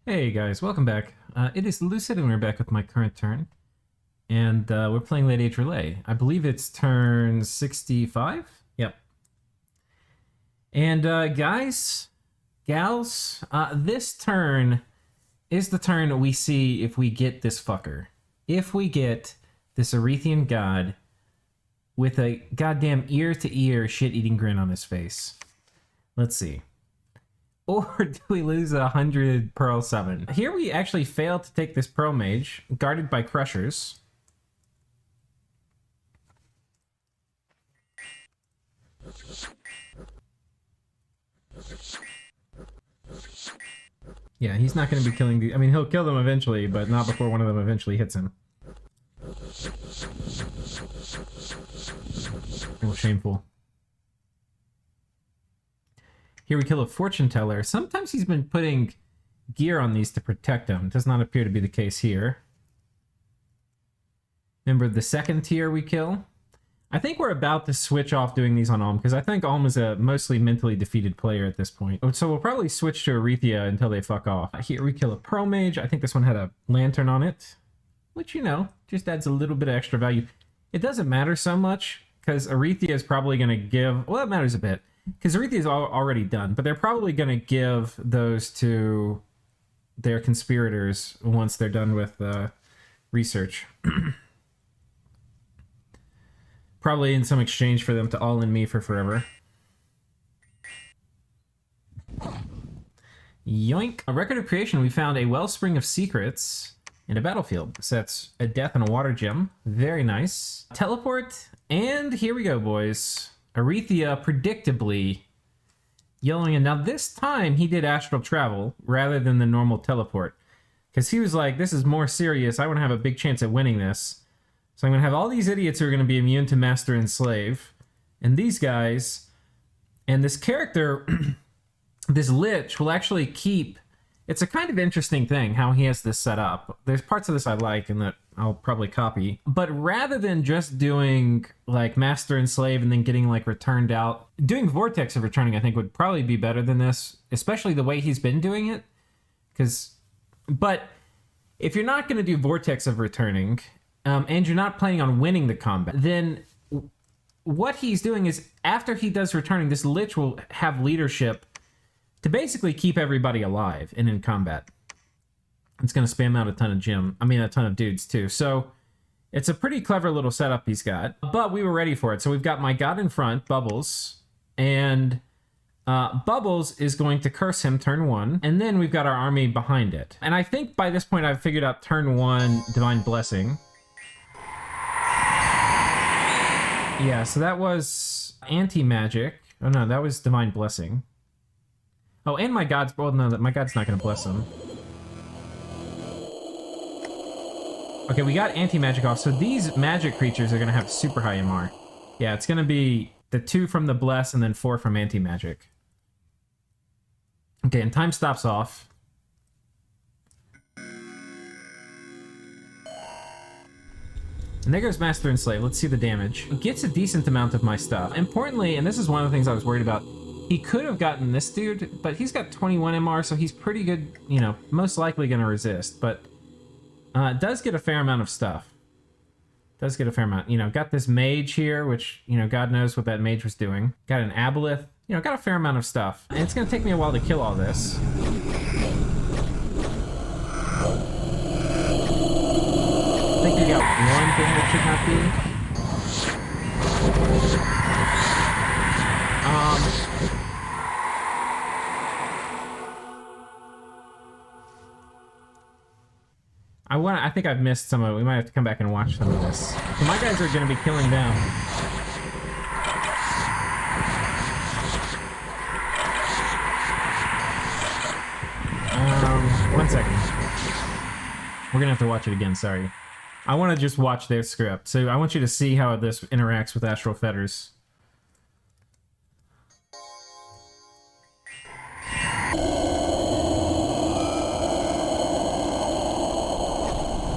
Hey guys, welcome back. It is Lucid and we're back with my current turn. And we're playing Late Age Rlyeh. I believe it's turn 65? Yep. And guys, gals, this turn is the turn we see if we get this fucker. If we get this Arethian god with a goddamn ear-to-ear shit-eating grin on his face. Let's see. Or do we lose 100 Pearl 7? Here we actually fail to take this Pearl Mage, guarded by Crushers. Yeah, he's not going to be killing the... I mean, he'll kill them eventually, but not before one of them eventually hits him. Oh, shameful. Here we kill a Fortune Teller. Sometimes he's been putting gear on these to protect him. It does not appear to be the case here. Remember the second tier we kill? I think we're about to switch off doing these on Alm, because I think Alm is a mostly mentally defeated player at this point. So we'll probably switch to Arethian until they fuck off. Here we kill a Pearl Mage. I think this one had a Lantern on it, which, you know, just adds a little bit of extra value. It doesn't matter so much, because Arethian is probably going to give... Well, it matters a bit, because Rlyeh is already done, but they're probably going to give those to their conspirators once they're done with research. Probably in some exchange for them to all-in me for forever. Yoink. A record of creation, we found a wellspring of secrets in a battlefield. So that's a death and a water gem. Very nice. Teleport, and here we go, boys. Arethian predictably yelling in. Now this time he did astral travel rather than the normal teleport, because he was like, this is more serious. I want to have a big chance at winning this. So I'm going to have all these idiots who are going to be immune to Master and Slave, and these guys, and this character, this Lich, will actually keep... It's a kind of interesting thing how he has this set up. There's parts of this I like and that I'll probably copy. But rather than just doing like Master and Slave and then getting like returned out, doing Vortex of returning I think would probably be better than this, especially the way he's been doing it. But if you're not going to do Vortex of returning, and you're not planning on winning the combat, then what he's doing is after he does returning, this Lich will have leadership to basically keep everybody alive and in combat. It's going to spam out a ton of dudes too. So it's a pretty clever little setup he's got, but we were ready for it. So we've got my god in front, Bubbles, and Bubbles is going to curse him turn 1, and then we've got our army behind it. And I think by this point I've figured out turn 1 Divine Blessing. Yeah, so that was anti-magic. Oh no, that was Divine Blessing. Oh, and my god's... Well, no, my god's not going to bless him. Okay, we got anti-magic off, so these magic creatures are going to have super high MR. Yeah, it's going to be the 2 from the bless and then 4 from anti-magic. Okay, and time stops off. And there goes Master and Slave. Let's see the damage. It gets a decent amount of my stuff. Importantly, and this is one of the things I was worried about, he could have gotten this dude, but he's got 21 MR, so he's pretty good, you know, most likely going to resist, but does get a fair amount of stuff. Does get a fair amount. You know, got this mage here, which, you know, God knows what that mage was doing. Got an aboleth. You know, got a fair amount of stuff. And it's going to take me a while to kill all this. I think we got one thing that should not be. I think I've missed some of it. We might have to come back and watch some of this. So my guys are going to be killing them. One second. We're going to have to watch it again, sorry. I want to just watch their script. So I want you to see how this interacts with Astral Fetters.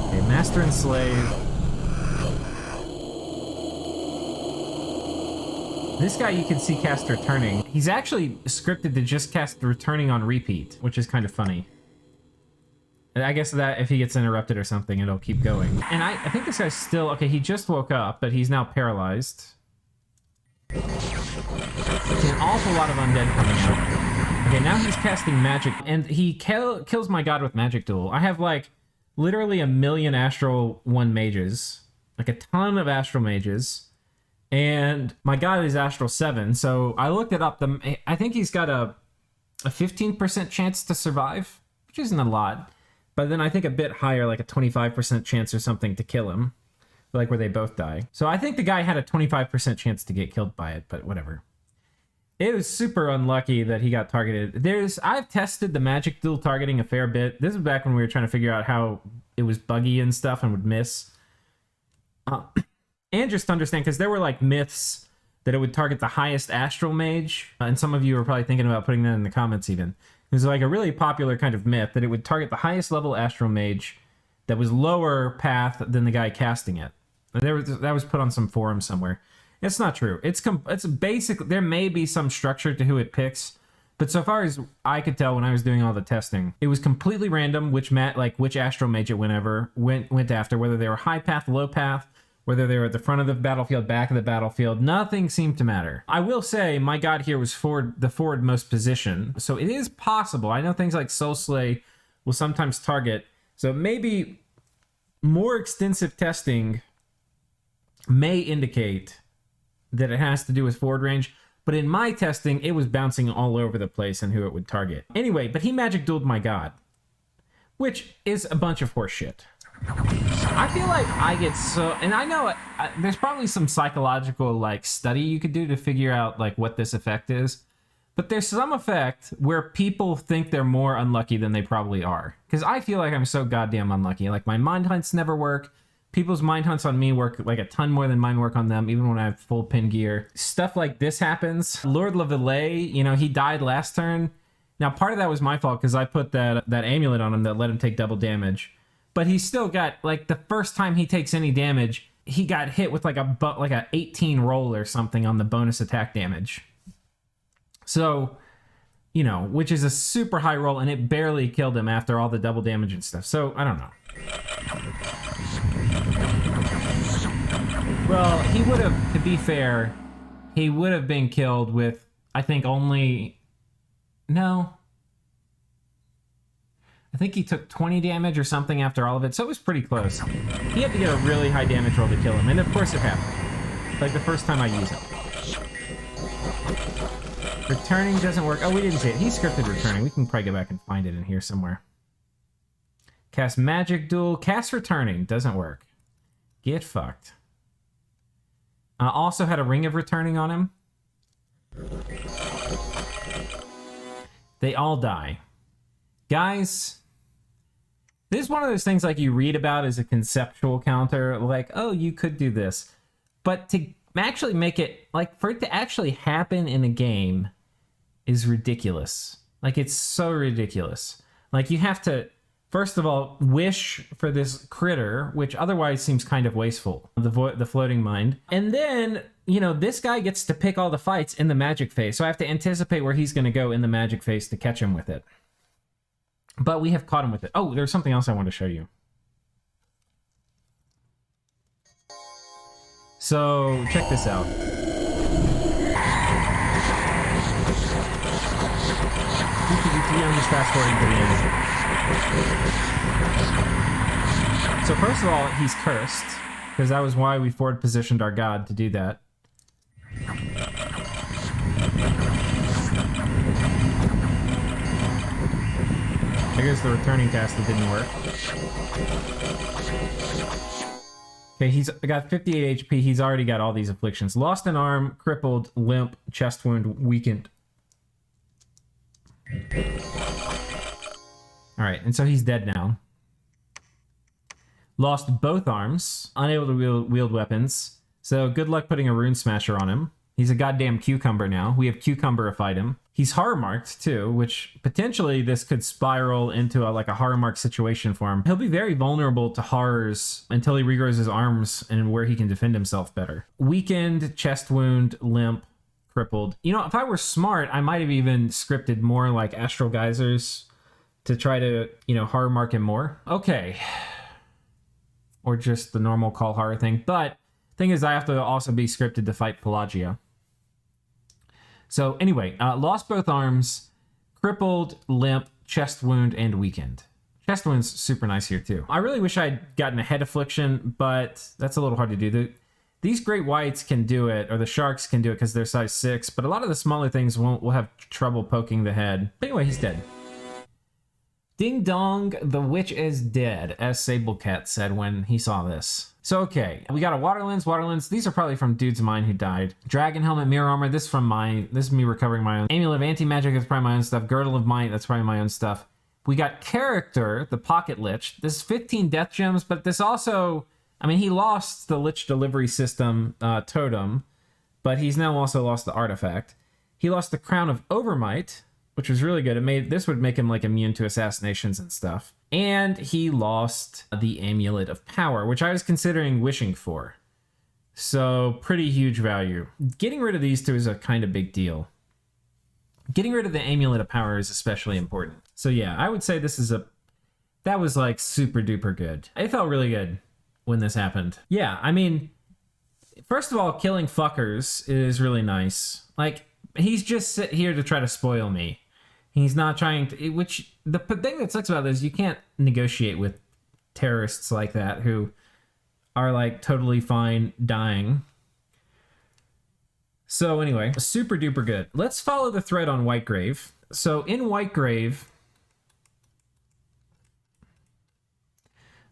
Okay, Master and Slave. This guy you can see cast Returning. He's actually scripted to just cast Returning on repeat, which is kind of funny. I guess that if he gets interrupted or something, it'll keep going. And I think this guy's still... Okay, he just woke up, but he's now paralyzed. There's an awful lot of undead coming out. Okay, now he's casting magic, and he kills my god with magic duel. I have, like, literally a million Astral 1 mages. Like, a ton of Astral mages. And my god is Astral 7, so I looked it up. I think he's got a 15% chance to survive, which isn't a lot. But then I think a bit higher, like a 25% chance or something to kill him. Like where they both die. So I think the guy had a 25% chance to get killed by it, but whatever. It was super unlucky that he got targeted. I've tested the magic duel targeting a fair bit. This is back when we were trying to figure out how it was buggy and stuff and would miss. And just understand, because there were like myths that it would target the highest Astral Mage. And some of you are probably thinking about putting that in the comments even. There's like a really popular kind of myth that it would target the highest level Astral Mage that was lower path than the guy casting it. That was put on some forum somewhere. It's not true. It's basic. There may be some structure to who it picks, but so far as I could tell when I was doing all the testing, it was completely random which Astral Mage it went after, whether they were high path, low path, whether they were at the front of the battlefield, back of the battlefield. Nothing seemed to matter. I will say my god here was the forward most position, so it is possible. I know things like Soul Slay will sometimes target, so maybe more extensive testing may indicate that it has to do with forward range, but in my testing, it was bouncing all over the place and who it would target. Anyway, but he magic dueled my god, which is a bunch of horse shit. I feel like I get so... And I know there's probably some psychological, like, study you could do to figure out, like, what this effect is, but there's some effect where people think they're more unlucky than they probably are. Because I feel like I'm so goddamn unlucky. Like, my mind hunts never work. People's mind hunts on me work like a ton more than mine work on them, even when I have full pin gear. Stuff like this happens. Lord Rlyeh, you know, he died last turn. Now, part of that was my fault because I put that amulet on him that let him take double damage. But he still got, like, the first time he takes any damage, he got hit with like a 18 roll or something on the bonus attack damage. So, you know, which is a super high roll, and it barely killed him after all the double damage and stuff. So, I don't know. Well, he would have, to be fair, he would have been killed with, I think, only... No. I think he took 20 damage or something after all of it, so it was pretty close. He had to get a really high damage roll to kill him, and of course it happened. Like the first time I used it. Returning doesn't work. Oh, we didn't see it. He scripted returning. We can probably go back and find it in here somewhere. Cast magic duel. Cast returning. Doesn't work. Get fucked. Also had a ring of returning on him. They all die. Guys, this is one of those things like you read about as a conceptual counter, like, oh, you could do this. But to actually make it, like, for it to actually happen in a game is ridiculous. Like, it's so ridiculous. Like, you have to, first of all, wish for this critter, which otherwise seems kind of wasteful, the floating mind. And then, you know, this guy gets to pick all the fights in the magic phase, so I have to anticipate where he's going to go in the magic phase to catch him with it. But we have caught him with it. Oh, there's something else I want to show you. So, check this out. I'm just fast forwarding to the end. So first of all, he's cursed, because that was why we forward positioned our god to do that. There goes the returning cast that didn't work. Okay, he's got 58 HP. He's already got all these afflictions. Lost an arm, crippled, limp, chest wound, weakened. Alright, and so he's dead now. Lost both arms, unable to wield weapons. So good luck putting a rune smasher on him. He's a goddamn cucumber now. We have cucumberified him. He's horror marked too, which potentially this could spiral into like a horror mark situation for him. He'll be very vulnerable to horrors until he regrows his arms and where he can defend himself better. Weakened, chest wound, limp, crippled. You know, if I were smart, I might have even scripted more like astral geysers to try to, you know, horror mark him more. Okay. Or just the normal call horror thing. But thing is, I have to also be scripted to fight Pelagian. So anyway, lost both arms, crippled, limp, chest wound, and weakened. Chest wound's super nice here too. I really wish I'd gotten a head affliction, but that's a little hard to do. These great whites can do it, or the sharks can do it because they're size 6, but a lot of the smaller things will have trouble poking the head. But anyway, he's dead. Ding dong, the witch is dead, as Sablecat said when he saw this. So okay, we got a water lens. These are probably from dudes of mine who died. Dragon helmet, mirror armor, this is me recovering my own. Amulet of anti-magic, that's probably my own stuff. Girdle of might, that's probably my own stuff. We got character, the pocket lich. This is 15 death gems, but this also, I mean, he lost the lich delivery system totem, but he's now also lost the artifact. He lost the crown of overmight, which was really good. This would make him like immune to assassinations and stuff. And he lost the amulet of power, which I was considering wishing for. So pretty huge value. Getting rid of these two is a kind of big deal. Getting rid of the amulet of power is especially important. So yeah, I would say that was like super duper good. It felt really good when this happened. Yeah, I mean, first of all, killing fuckers is really nice. Like, he's just here to try to spoil me. He's not trying to, which the thing that sucks about this is you can't negotiate with terrorists like that who are like totally fine dying. So anyway, super duper good. Let's follow the thread on Whitegrave. So in Whitegrave,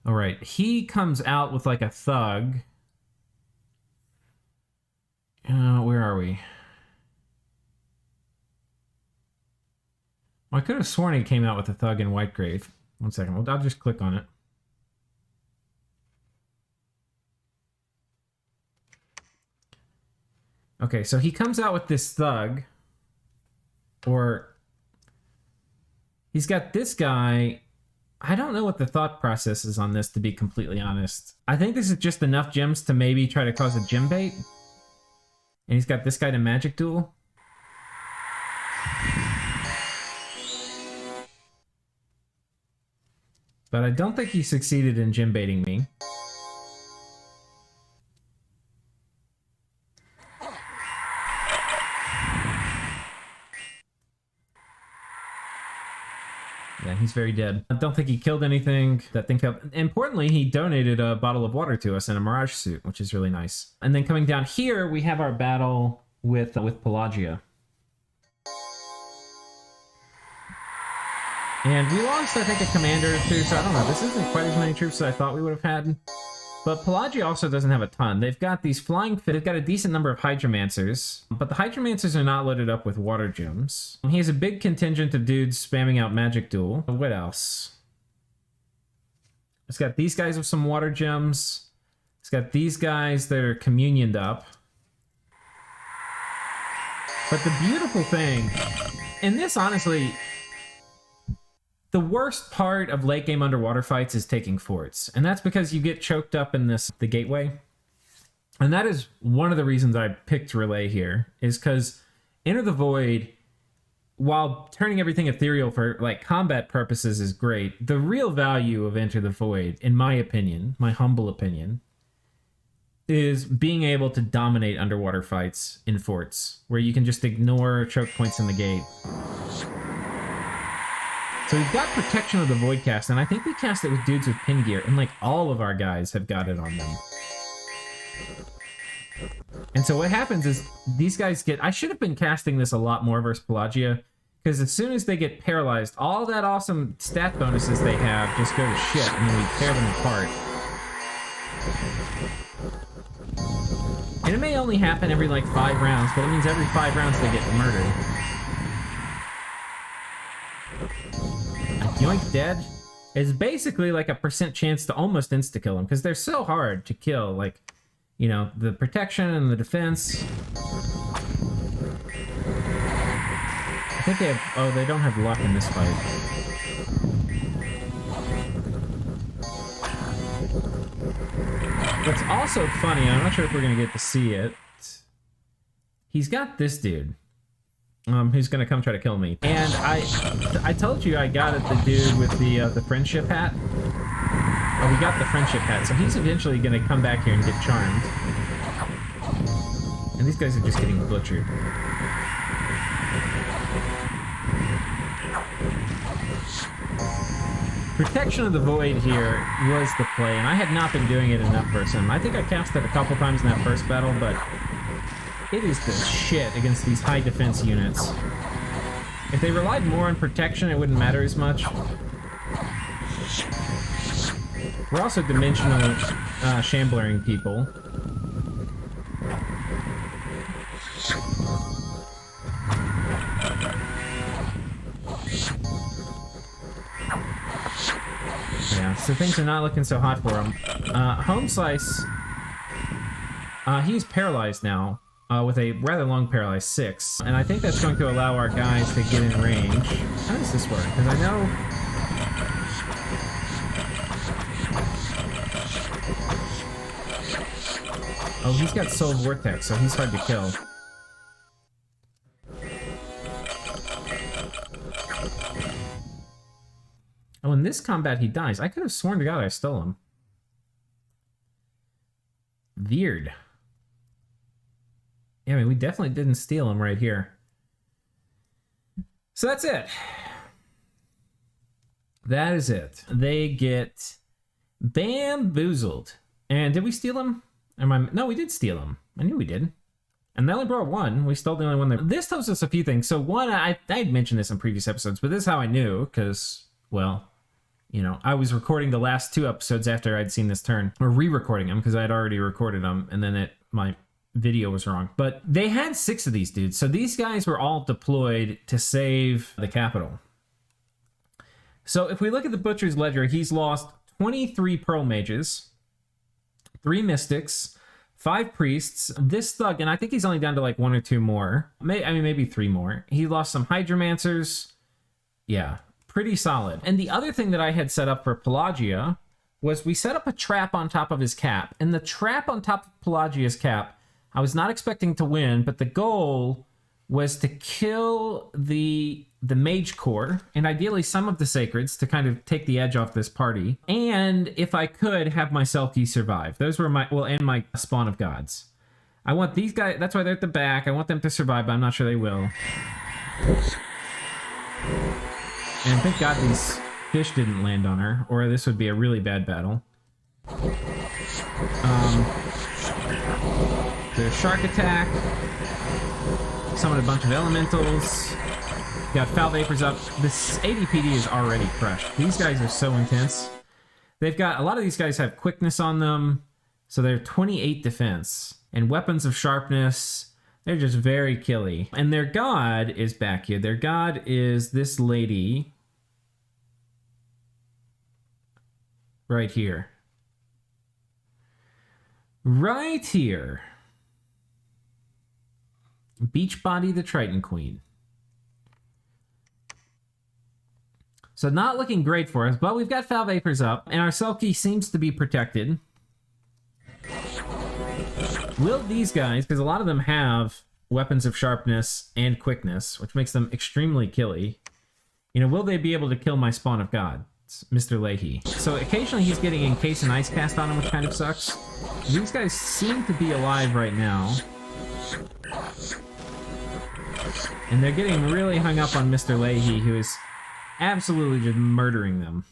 all right, he comes out with like a thug. Where are we? Well, I could have sworn he came out with a thug in Whitegrave. One second, well, I'll just click on it. Okay, so he comes out with this thug, or he's got this guy. I don't know what the thought process is on this, to be completely honest. I think this is just enough gems to maybe try to cause a gem bait. And he's got this guy to magic duel. But I don't think he succeeded in gem baiting me. Yeah, he's very dead. I don't think he killed anything. That thing failed. Importantly, he donated a bottle of water to us in a mirage suit, which is really nice. And then coming down here, we have our battle with Pelagian. And we lost, I think, a commander or two, so I don't know. This isn't quite as many troops as I thought we would have had. But Pelagian also doesn't have a ton. They've got these flying fit. They've got a decent number of hydromancers, but the hydromancers are not loaded up with water gems. He has a big contingent of dudes spamming out magic duel. What else? It's got these guys with some water gems. It's got these guys that are communioned up. But the beautiful thing, and this honestly, the worst part of late game underwater fights is taking forts. And that's because you get choked up in the gateway. And that is one of the reasons I picked Rlyeh here, is because Enter the Void, while turning everything ethereal for like combat purposes is great, the real value of Enter the Void, in my opinion, my humble opinion, is being able to dominate underwater fights in forts, where you can just ignore choke points in the gate. So we've got Protection of the Void cast, and I think we cast it with dudes with pin gear, and like all of our guys have got it on them. And so what happens is these guys get, I should have been casting this a lot more versus Pelagian, because as soon as they get paralyzed, all that awesome stat bonuses they have just go to shit, and then we tear them apart. And it may only happen every like 5 rounds, but it means every 5 rounds they get murdered. Yoink dead is basically like a % chance to almost insta-kill them, because they're so hard to kill, like, you know, the protection and the defense. I think they have, oh, they don't have luck in this fight. What's also funny, I'm not sure if we're going to get to see it, he's got this dude. who's gonna come try to kill me. And I told you I got it, the dude with the friendship hat. Oh, we got the friendship hat, so he's eventually gonna come back here and get charmed. And these guys are just getting butchered. Protection of the Void here was the play, and I had not been doing it enough for him. I think I cast it a couple times in that first battle, but it is the shit against these high defense units. If they relied more on protection, it wouldn't matter as much. We're also dimensional shambling people. Yeah, so things are not looking so hot for him. Home Slice, he's paralyzed now, with a rather long paralyzed 6. And I think that's going to allow our guys to get in range. How does this work? Because I know... Oh, he's got Soul Vortex, so he's hard to kill. Oh, in this combat he dies. I could have sworn to God I stole him. Weird. Yeah, I mean, we definitely didn't steal him right here. So that's it. That is it. They get bamboozled. And did we steal him? No, we did steal him. I knew we did. And they only brought one. We stole the only one there. This tells us a few things. So one, I had mentioned this in previous episodes, but this is how I knew, because, well, you know, I was recording the last 2 episodes after I'd seen this turn. Or re-recording them, because I had already recorded them, and then my video was wrong. But they had 6 of these dudes. So these guys were all deployed to save the capital. So if we look at the Butcher's Ledger, he's lost 23 Pearl Mages, 3 Mystics, 5 Priests, this Thug, and I think he's only down to like 1 or 2 more. Maybe 3 more. He lost some Hydromancers. Yeah, pretty solid. And the other thing that I had set up for Pelagia was we set up a trap on top of his cap. And the trap on top of Pelagia's cap, I was not expecting to win, but the goal was to kill the Mage Core, and ideally some of the Sacreds to kind of take the edge off this party. And if I could, have my Selkie survive. Those were and my Spawn of Gods. I want these guys, that's why they're at the back. I want them to survive, but I'm not sure they will. And thank God these fish didn't land on her, or this would be a really bad battle. There's Shark Attack. Summoned a bunch of elementals. Got Foul Vapors up. This ADPD is already crushed. These guys are so intense. They've got, a lot of these guys have quickness on them, so they're 28 defense. And weapons of sharpness, they're just very killy. And their god is back here. Their god is this lady right here. Right here. Beachbody the Triton Queen. So not looking great for us, but we've got Foul Vapors up, and our Selkie seems to be protected. Will these guys, because a lot of them have weapons of sharpness and quickness, which makes them extremely killy, you know, will they be able to kill my Spawn of God, Mr. Rlyeh? So occasionally he's getting Encase and Ice Cast on him, which kind of sucks. These guys seem to be alive right now. And they're getting really hung up on Mr. Rlyeh, who is absolutely just murdering them.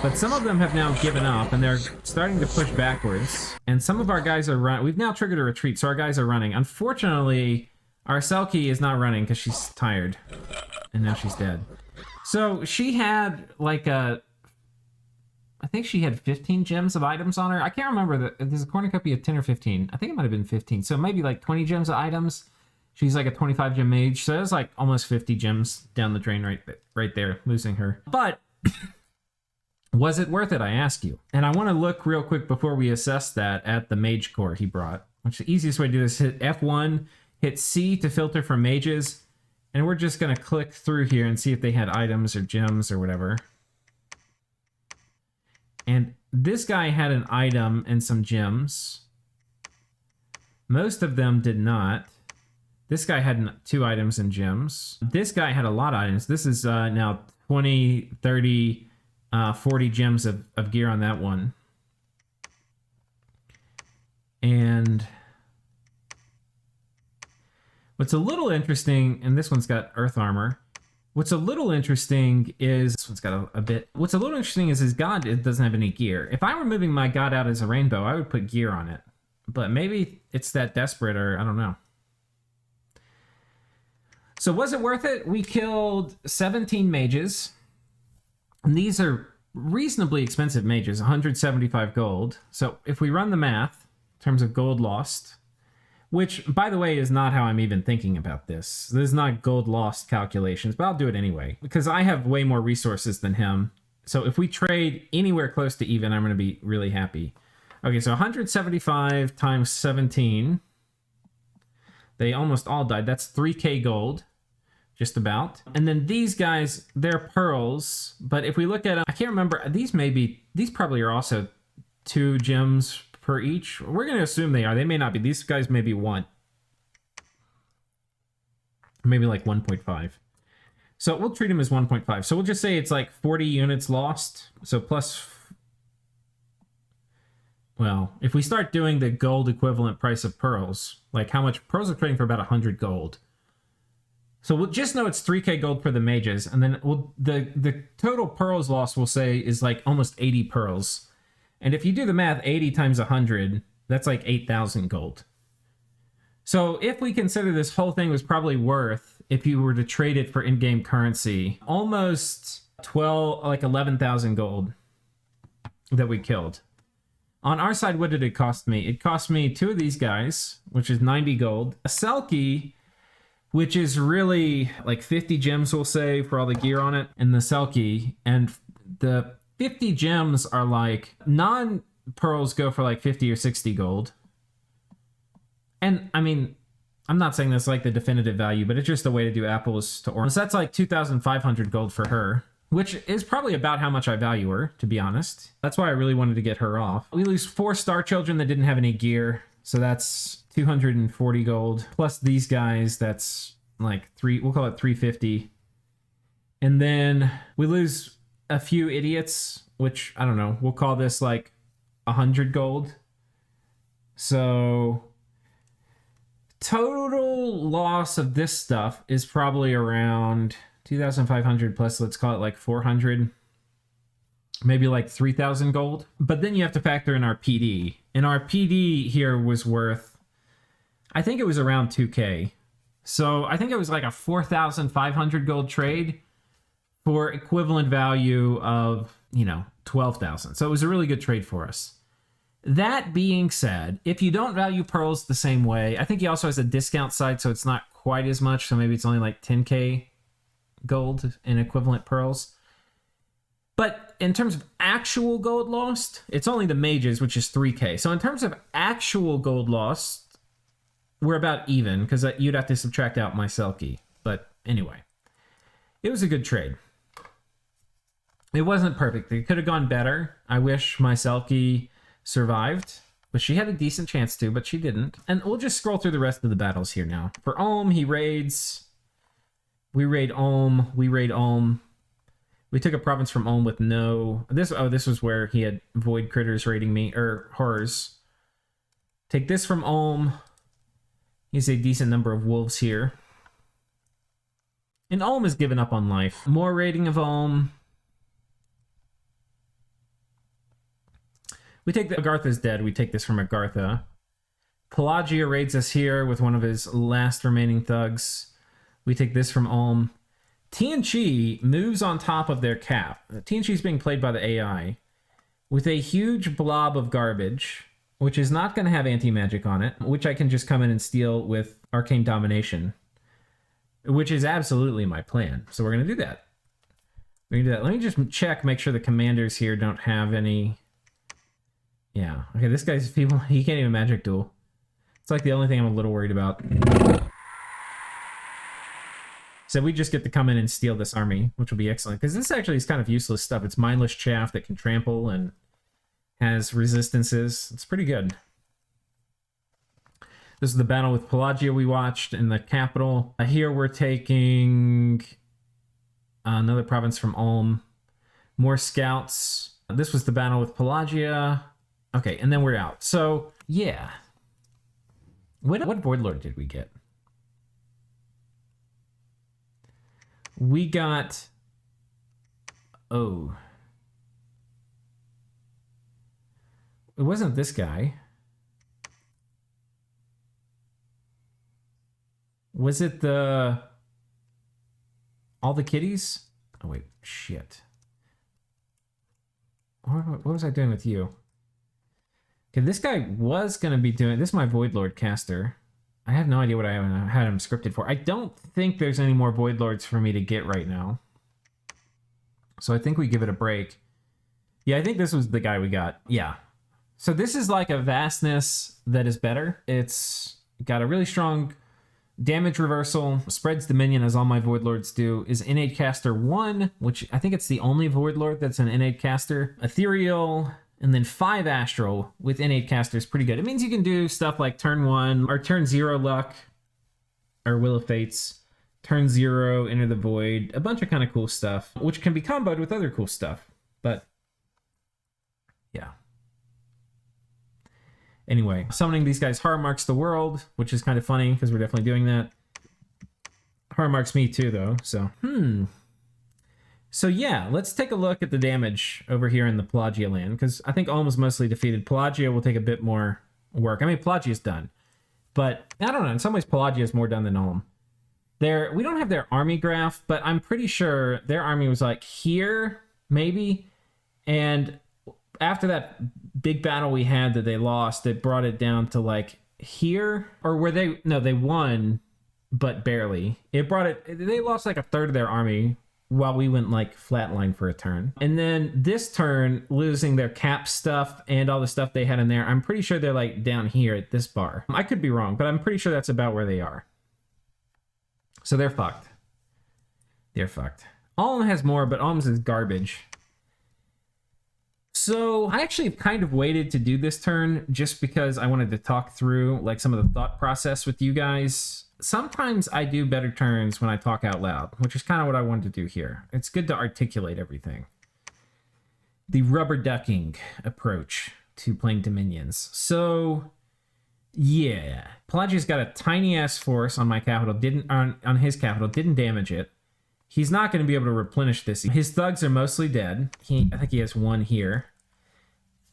But some of them have now given up, and they're starting to push backwards. And some of our guys are running. We've now triggered a retreat, so our guys are running. Unfortunately, our Selkie is not running because she's tired. And now she's dead. So she had like I think she had 15 gems of items on her. I can't remember. There's a cornucopia of 10 or 15. I think it might have been 15. So maybe like 20 gems of items. She's like a 25 gem mage. So there's like almost 50 gems down the drain right there, losing her. But was it worth it, I ask you? And I want to look real quick before we assess that at the mage core he brought. Which the easiest way to do this, hit F1, hit C to filter for mages. And we're just going to click through here and see if they had items or gems or whatever. And this guy had an item and some gems. Most of them did not. This guy had 2 items and gems. This guy had a lot of items. This is now 20, 30, 40 gems of gear on that one. And what's a little interesting, and this one's got earth armor. What's a little interesting is, this one's got a bit. What's a little interesting is his god, it doesn't have any gear. If I were moving my god out as a rainbow, I would put gear on it. But maybe it's that desperate, or I don't know. So was it worth it? We killed 17 mages. And these are reasonably expensive mages, 175 gold. So if we run the math in terms of gold lost, which, by the way, is not how I'm even thinking about this. This is not gold lost calculations, but I'll do it anyway, because I have way more resources than him. So if we trade anywhere close to even, I'm going to be really happy. Okay, so 175 times 17. They almost all died. That's 3k gold, just about. And then these guys, they're pearls. But if we look at them, I can't remember. These probably are also 2 gems per each. We're going to assume they are. They may not be. These guys may be 1. Maybe like 1.5. So we'll treat them as 1.5. So we'll just say it's like 40 units lost. So plus, well, if we start doing the gold equivalent price of pearls, like how much pearls are trading for about 100 gold. So we'll just know it's 3k gold for the mages. And then the total pearls lost, we'll say, is like almost 80 pearls. And if you do the math, 80 times 100, that's like 8,000 gold. So if we consider this whole thing was probably worth, if you were to trade it for in-game currency, almost 11,000 gold that we killed. On our side, what did it cost me? It cost me 2 of these guys, which is 90 gold. A Selkie, which is really like 50 gems, we'll say, for all the gear on it. And the Selkie, and the 50 gems are like, non-pearls go for like 50 or 60 gold. And I mean, I'm not saying that's like the definitive value, but it's just a way to do apples to oranges. So that's like 2,500 gold for her, which is probably about how much I value her, to be honest. That's why I really wanted to get her off. We lose 4 star children that didn't have any gear. So that's 240 gold. Plus these guys, that's like we'll call it 350. And then we lose a few idiots, which, I don't know, we'll call this like 100 gold. So total loss of this stuff is probably around 2,500 plus, let's call it like 400, maybe like 3,000 gold. But then you have to factor in our PD. And our PD here was worth, I think it was around 2k. So I think it was like a 4,500 gold trade for equivalent value of, 12,000. So it was a really good trade for us. That being said, if you don't value pearls the same way, I think he also has a discount side, so it's not quite as much. So maybe it's only like 10k gold in equivalent pearls. But in terms of actual gold lost, it's only the mages, which is 3k. So in terms of actual gold lost, we're about even, because you'd have to subtract out my Selkie. But anyway, it was a good trade. It wasn't perfect. It could have gone better. I wish my Selkie survived, but she had a decent chance to, but she didn't. And we'll just scroll through the rest of the battles here now. For Ulm, he raids. We raid Ulm. We raid Ulm. We took a province from Ulm with no... This was where he had void critters raiding me, or horrors. Take this from Ulm. He's a decent number of wolves here. And Ulm has given up on life. More raiding of Ulm. We take Agartha's dead. We take this from Agartha. Pelagian raids us here with one of his last remaining thugs. We take this from Ulm. Tianchi moves on top of their cap. Tianchi is being played by the AI with a huge blob of garbage, which is not going to have anti-magic on it, which I can just come in and steal with Arcane Domination, which is absolutely my plan. So we're going to do that. We're going to do that. Let me just check, make sure the commanders here don't have any... Yeah. Okay, this guy's people, he can't even magic duel. It's like the only thing I'm a little worried about. So we just get to come in and steal this army, which will be excellent. Because this actually is kind of useless stuff. It's mindless chaff that can trample and has resistances. It's pretty good. This is the battle with Pelagian we watched in the capital. Here we're taking another province from Ulm. More scouts. This was the battle with Pelagian. Okay, and then we're out. So, yeah. What Void Lord did we get? We got... Oh. It wasn't this guy. Was it the... All the kitties? Oh, wait. Shit. What was I doing with you? Okay, this guy was going to be doing... This is my Void Lord caster. I have no idea what I had him scripted for. I don't think there's any more Void Lords for me to get right now. So I think we give it a break. Yeah, I think this was the guy we got. Yeah. So this is like a vastness that is better. It's got a really strong damage reversal, spreads the minion as all my Void Lords do, is innate caster 1, which I think it's the only Void Lord that's an innate caster. Ethereal, and then 5 astral with innate caster is pretty good. It means you can do stuff like turn 1 or turn 0 luck or Will of Fates, turn 0 enter the void, a bunch of kind of cool stuff, which can be comboed with other cool stuff. But yeah. Anyway, summoning these guys horror marks the world, which is kind of funny because we're definitely doing that. Horror marks me too, though. So, So yeah, let's take a look at the damage over here in the Pelagian land, because I think Ulm is mostly defeated. Pelagian will take a bit more work. I mean, Pelagian is done, but I don't know. In some ways, Pelagian is more done than Ulm. We don't have their army graph, but I'm pretty sure their army was like here, maybe, and after that big battle we had that they lost, it brought it down to like here, or were they? No, they won, but barely. They lost like a third of their army while we went like flatline for a turn. And then this turn, losing their cap stuff and all the stuff they had in there, I'm pretty sure they're like down here at this bar. I could be wrong, but I'm pretty sure that's about where they are. So they're fucked. They're fucked. Ulm has more, but Ulm's is garbage. So I actually kind of waited to do this turn just because I wanted to talk through like some of the thought process with you guys. Sometimes I do better turns when I talk out loud, which is kind of what I wanted to do here. It's good to articulate everything. The rubber ducking approach to playing Dominions. So, yeah. Pelagian's got a tiny ass force on my capital, on his capital, didn't damage it. He's not going to be able to replenish this. His thugs are mostly dead. I think he has one here.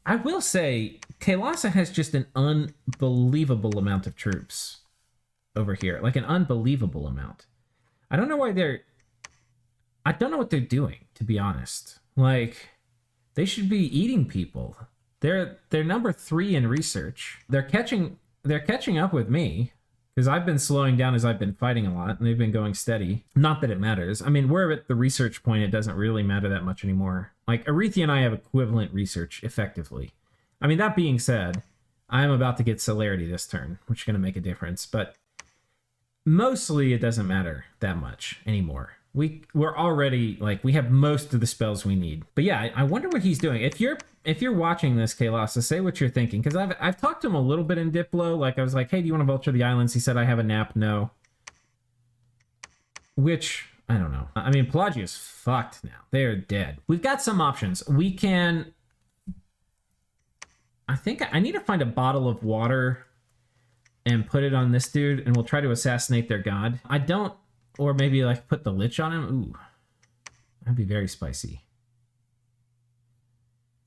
I will say, Kailasa has just an unbelievable amount of troops over here. Like an unbelievable amount. I don't know why I don't know what they're doing, to be honest. Like, they should be eating people. They're number 3 in research. They're catching up with me, because I've been slowing down as I've been fighting a lot, and they've been going steady. Not that it matters. I mean, we're at the research point, it doesn't really matter that much anymore. Like, Rlyeh and I have equivalent research, effectively. I mean, that being said, I'm about to get celerity this turn, which is going to make a difference, but mostly it doesn't matter that much anymore. We're already, like, we have most of the spells we need. But yeah, I wonder what he's doing. If you're watching this, Kailasa, say what you're thinking, because I've talked to him a little bit in Diplo. Like, I was like, hey, do you want to vulture the islands? He said, I have a nap. No. Which, I don't know. I mean, Pelagian is fucked now. They're dead. We've got some options. We can... I think I need to find a bottle of water and put it on this dude, and we'll try to assassinate their god. I don't... Or maybe, like, put the Lich on him. Ooh. That'd be very spicy.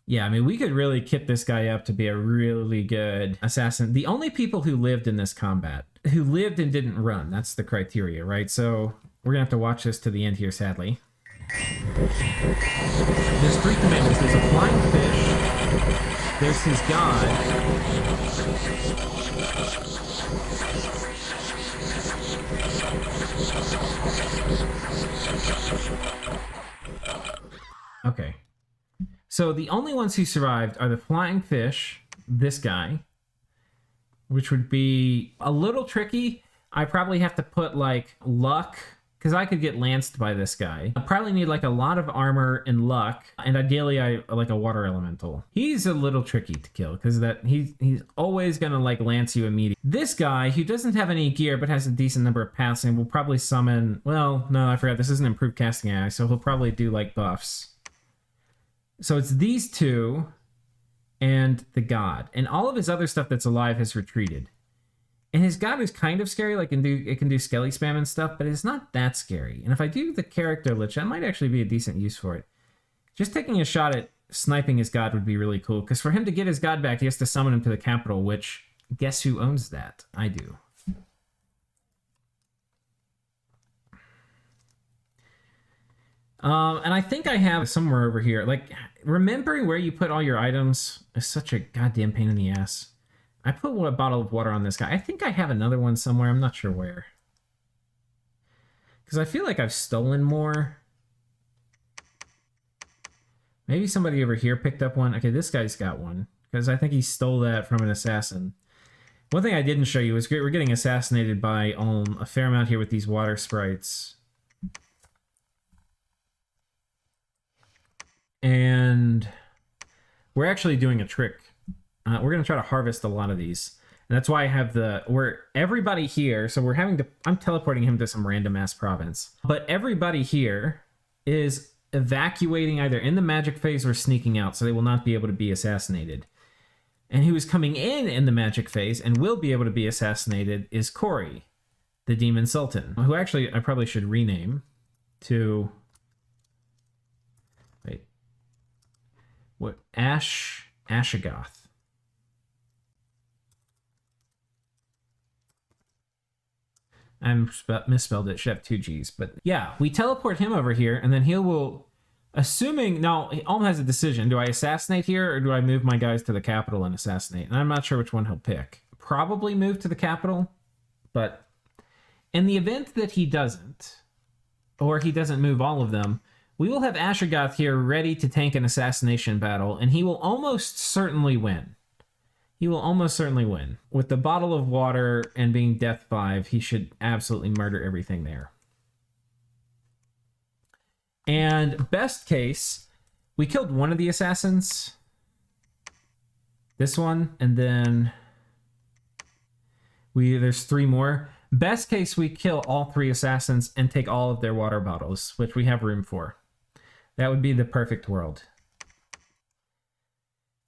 Yeah, I mean, we could really kit this guy up to be a really good assassin. The only people who lived in this combat, who lived and didn't run, that's the criteria, right? So we're going to have to watch this to the end here, sadly. There's 3 commanders. There's a flying fish. There's his god. Okay. So the only ones who survived are the flying fish, this guy, which would be a little tricky. I probably have to put like luck because I could get lanced by this guy. I probably need like a lot of armor and luck, and ideally I like a water elemental. He's a little tricky to kill because that he's always gonna like lance you immediately. This guy who doesn't have any gear but has a decent number of passing will probably summon. Well, no, I forgot. This is an improved casting eye, so he'll probably do like buffs. So it's these two and the god, and all of his other stuff that's alive has retreated. And his god is kind of scary, like it can do skelly spam and stuff, but it's not that scary. And if I do the character lich, that might actually be a decent use for it. Just taking a shot at sniping his god would be really cool, because for him to get his god back, he has to summon him to the capital, which, guess who owns that? I do. And I think I have somewhere over here, like, remembering where you put all your items is such a goddamn pain in the ass. I put a bottle of water on this guy. I think I have another one somewhere. I'm not sure where. Because I feel like I've stolen more. Maybe somebody over here picked up one. Okay, this guy's got one. Because I think he stole that from an assassin. One thing I didn't show you is we're getting assassinated by a fair amount here with these water sprites. And we're actually doing a trick. We're going to try to harvest a lot of these. And that's why I have everybody here, so I'm teleporting him to some random ass province. But everybody here is evacuating either in the magic phase or sneaking out, so they will not be able to be assassinated. And who is coming in the magic phase and will be able to be assassinated is Corey, the Demon Sultan, who actually I probably should rename to... Wait. What? Ashigoth. I misspelled it. Should have 2 G's. But yeah, we teleport him over here, and then he will... Assuming... Now, Ulm has a decision. Do I assassinate here, or do I move my guys to the capital and assassinate? And I'm not sure which one he'll pick. Probably move to the capital, but in the event that he doesn't, or he doesn't move all of them, we will have Ashigoth here ready to tank an assassination battle, and he will almost certainly win. He will almost certainly win. With the bottle of water and being Death 5, he should absolutely murder everything there. And best case, we killed one of the assassins. This one, and then there's 3 more. Best case, we kill all 3 assassins and take all of their water bottles, which we have room for. That would be the perfect world.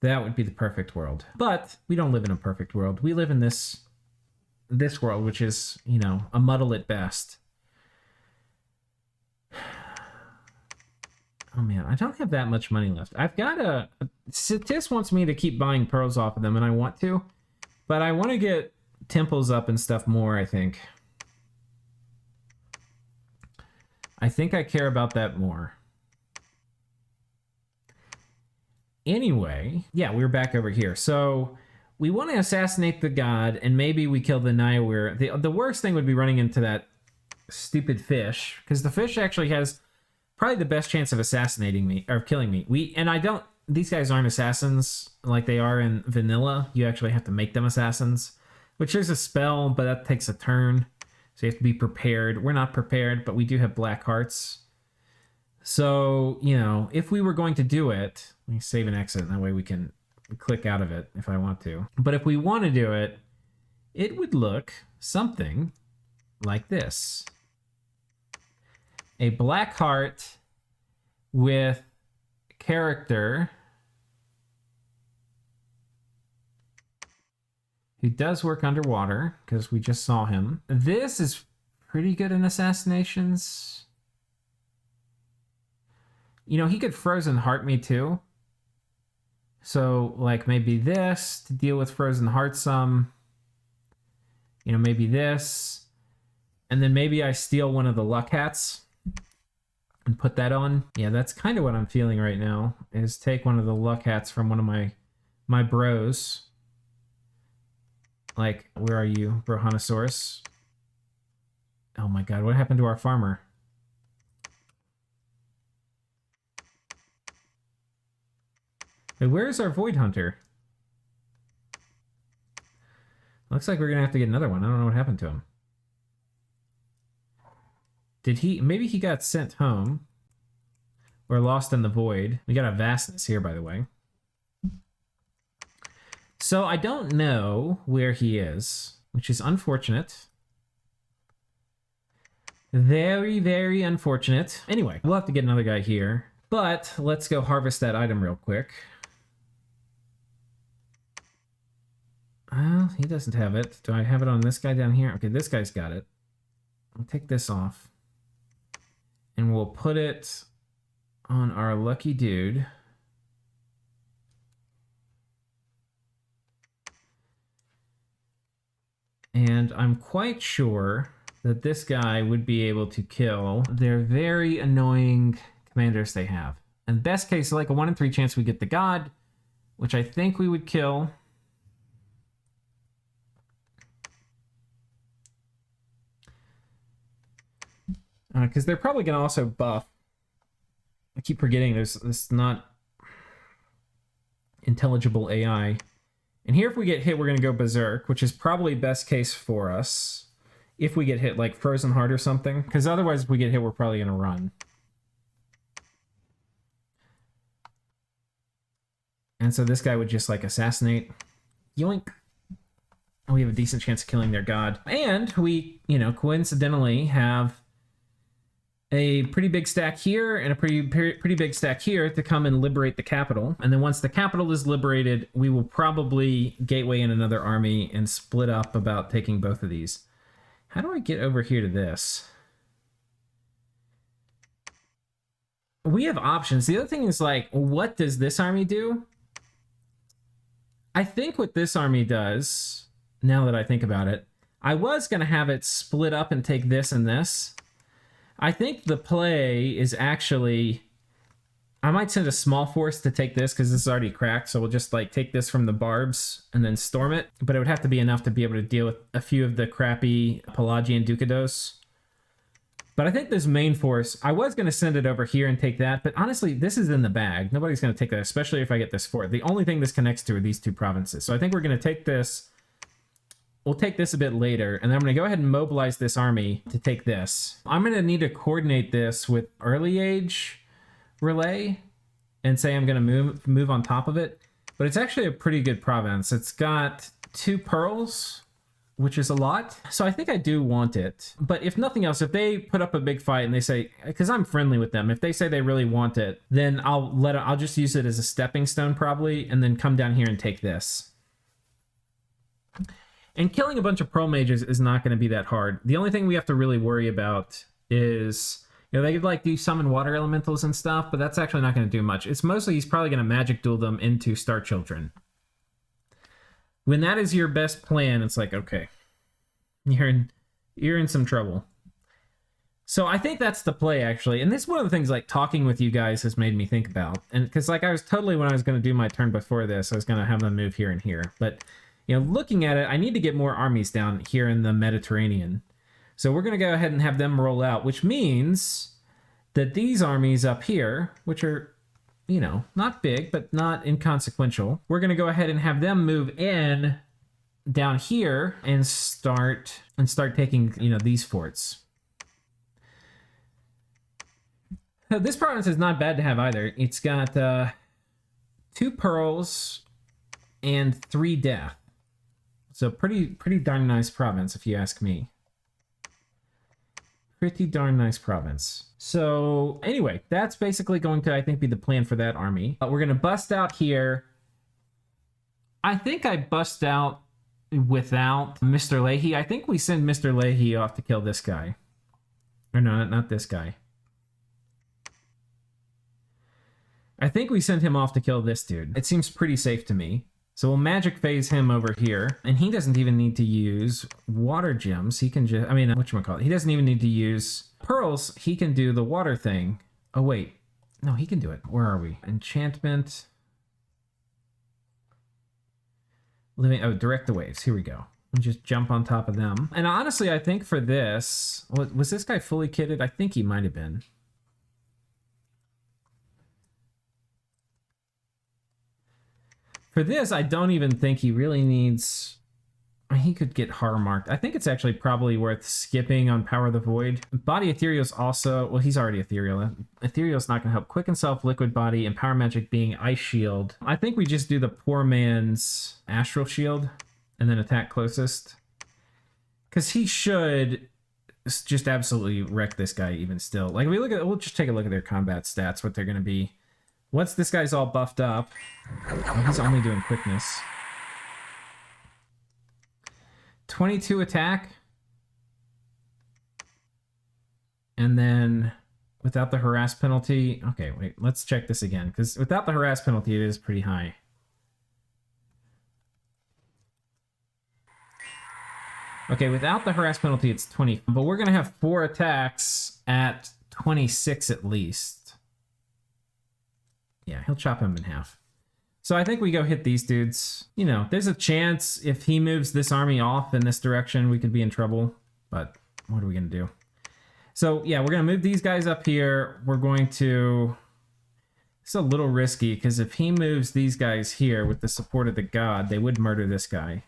That would be the perfect world. But we don't live in a perfect world. We live in this world, which is, you know, a muddle at best. Oh man, I don't have that much money left. I've got Tis wants me to keep buying pearls off of them, and I want to. But I want to get temples up and stuff more, I think. I think I care about that more. Anyway, yeah, we're back over here. So we want to assassinate the god, and maybe we kill the Nyawir. The worst thing would be running into that stupid fish, because the fish actually has probably the best chance of assassinating me, or killing me. These guys aren't assassins like they are in vanilla. You actually have to make them assassins, which is a spell, but that takes a turn. So you have to be prepared. We're not prepared, but we do have black hearts. So, you know, if we were going to do it, let me save and exit, and that way we can click out of it if I want to. But if we want to do it, it would look something like this. A black heart with character who does work underwater, because we just saw him. This is pretty good in assassinations. You know, he could frozen heart me too. So, like, maybe this to deal with frozen heart some. You know, maybe this. And then maybe I steal one of the luck hats and put that on. Yeah, that's kind of what I'm feeling right now, is take one of the luck hats from one of my bros. Like, where are you, Brohanosaurus? Oh my god, what happened to our farmer? Hey, where's our Void Hunter? Looks like we're gonna have to get another one. I don't know what happened to him. Did he... Maybe he got sent home. Or lost in the void. We got a vastness here, by the way. So I don't know where he is, which is unfortunate. Very, very unfortunate. Anyway, we'll have to get another guy here. But let's go harvest that item real quick. Well, he doesn't have it. Do I have it on this guy down here? Okay, this guy's got it. I'll take this off. And we'll put it on our lucky dude. And I'm quite sure that this guy would be able to kill their very annoying commanders they have. And best case, like a 1 in 3 chance we get the god, which I think we would kill. Because they're probably going to also buff. I keep forgetting there's this not intelligible AI. And here if we get hit, we're going to go berserk, which is probably best case for us. If we get hit, like Frozen Heart or something. Because otherwise, if we get hit, we're probably going to run. And so this guy would just, like, assassinate. Yoink. We have a decent chance of killing their god. And we, you know, coincidentally have a pretty big stack here and a pretty big stack here to come and liberate the capital. And then once the capital is liberated, we will probably gateway in another army and split up about taking both of these. How do I get over here to this? We have options. The other thing is, like, what does this army do? I think what this army does, now that I think about it, I was going to have it split up and take this and this. I think the play is actually... I might send a small force to take this because this is already cracked, so we'll just, like, take this from the barbs and then storm it. But it would have to be enough to be able to deal with a few of the crappy Pelagian Ducados. But I think this main force, I was going to send it over here and take that, but honestly, this is in the bag. Nobody's going to take that, especially if I get this fort. The only thing this connects to are these two provinces. So I think we're going to take this. We'll take this a bit later, and then I'm going to go ahead and mobilize this army to take this. I'm going to need to coordinate this with early age Rlyeh and say I'm going to move on top of it. But it's actually a pretty good province. It's got 2 pearls, which is a lot. So I think I do want it. But if nothing else, if they put up a big fight and they say, because I'm friendly with them, if they say they really want it, then I'll just use it as a stepping stone probably, and then come down here and take this. And killing a bunch of pearl mages is not going to be that hard. The only thing we have to really worry about is, you know, they could, like, do summon water elementals and stuff, but that's actually not going to do much. It's mostly he's probably going to magic duel them into Star Children. When that is your best plan, it's like, okay, you're in some trouble. So I think that's the play, actually. And this is one of the things, like, talking with you guys has made me think about. And because, like, I was totally, when I was going to do my turn before this, I was going to have them move here and here. But, you know, looking at it, I need to get more armies down here in the Mediterranean. So we're going to go ahead and have them roll out, which means that these armies up here, which are, you know, not big, but not inconsequential, we're going to go ahead and have them move in down here and start taking, you know, these forts. So this province is not bad to have either. It's got 2 pearls and 3 death. So pretty darn nice province, if you ask me. Pretty darn nice province. So anyway, that's basically going to, I think, be the plan for that army. We're going to bust out here. I think I bust out without Mr. Rlyeh. I think we send Mr. Rlyeh off to kill this guy. Or no, not this guy. I think we sent him off to kill this dude. It seems pretty safe to me. So we'll magic phase him over here. And he doesn't even need to use water gems. He can just, I mean, whatchamacallit. He doesn't even need to use pearls. He can do the water thing. Oh, wait. No, he can do it. Where are we? Enchantment. Living, oh, direct the waves. Here we go. And just jump on top of them. And honestly, I think for this, was this guy fully kitted? I think he might have been. For this, I don't even think he really needs... he could get horror marked. I think it's actually probably worth skipping on Power of the Void. Body Ethereal's also, well, he's already Ethereal. Ethereal's not going to help. Quicken Self, Liquid Body, and Power Magic being Ice Shield. I think we just do the poor man's Astral Shield and then attack closest. Because he should just absolutely wreck this guy even still. Like, if we look at, we'll just take a look at their combat stats, what they're going to be. Once this guy's all buffed up, oh, he's only doing quickness. 22 attack. And then without the harass penalty, okay, wait, let's check this again, because without the harass penalty, it is pretty high. Okay, without the harass penalty, it's 20, but we're going to have 4 attacks at 26 at least. Yeah, he'll chop him in half. So I think we go hit these dudes. You know, there's a chance if he moves this army off in this direction, we could be in trouble, but what are we going to do? So yeah, we're going to move these guys up here. We're going to... It's a little risky, because if he moves these guys here with the support of the god, they would murder this guy.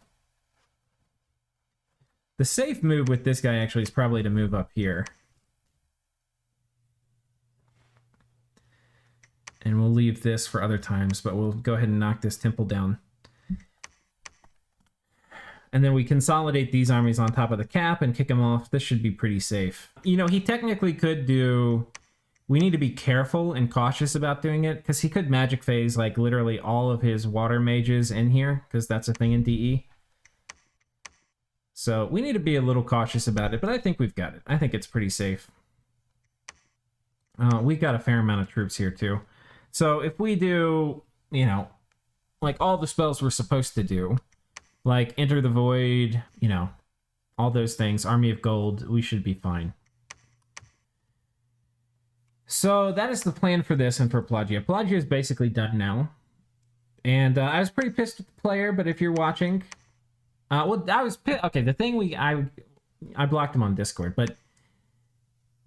The safe move with this guy actually is probably to move up here. And we'll leave this for other times, but we'll go ahead and knock this temple down. And then we consolidate these armies on top of the cap and kick them off. This should be pretty safe. You know, he technically could do... We need to be careful and cautious about doing it, because he could magic phase like literally all of his water mages in here, because that's a thing in DE. So we need to be a little cautious about it, but I think we've got it. I think it's pretty safe. We've got a fair amount of troops here too. So if we do, you know, like all the spells we're supposed to do, like Enter the Void, you know, all those things, Army of Gold, we should be fine. So that is the plan for this and for Pelagia. Pelagia is basically done now. And I was pretty pissed with the player, but if you're watching... well, I was pissed. Okay, the thing I blocked him on Discord, but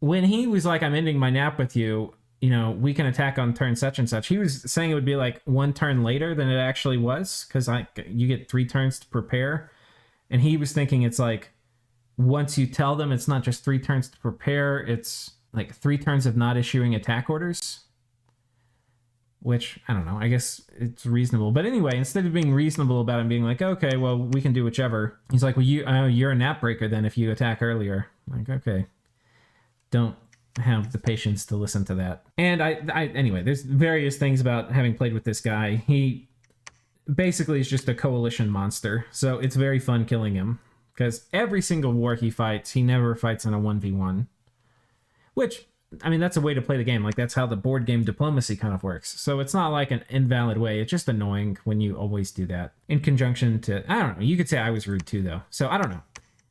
when he was like, I'm ending my nap with you, you know, we can attack on turn such and such. He was saying it would be like 1 turn later than it actually was, because you get 3 turns to prepare. And he was thinking it's like, once you tell them it's not just 3 turns to prepare, it's like 3 turns of not issuing attack orders. Which, I don't know, I guess it's reasonable. But anyway, instead of being reasonable about it and being like, okay, well, we can do whichever. He's like, well, you're a nap breaker then if you attack earlier. I'm like, okay. Don't have the patience to listen to that. And anyway, there's various things about having played with this guy. He basically is just a coalition monster. So it's very fun killing him. Because every single war he fights, he never fights in a 1v1. Which... I mean, that's a way to play the game. Like, that's how the board game diplomacy kind of works. So it's not like an invalid way. It's just annoying when you always do that. In conjunction to... I don't know. You could say I was rude too, though. So I don't know.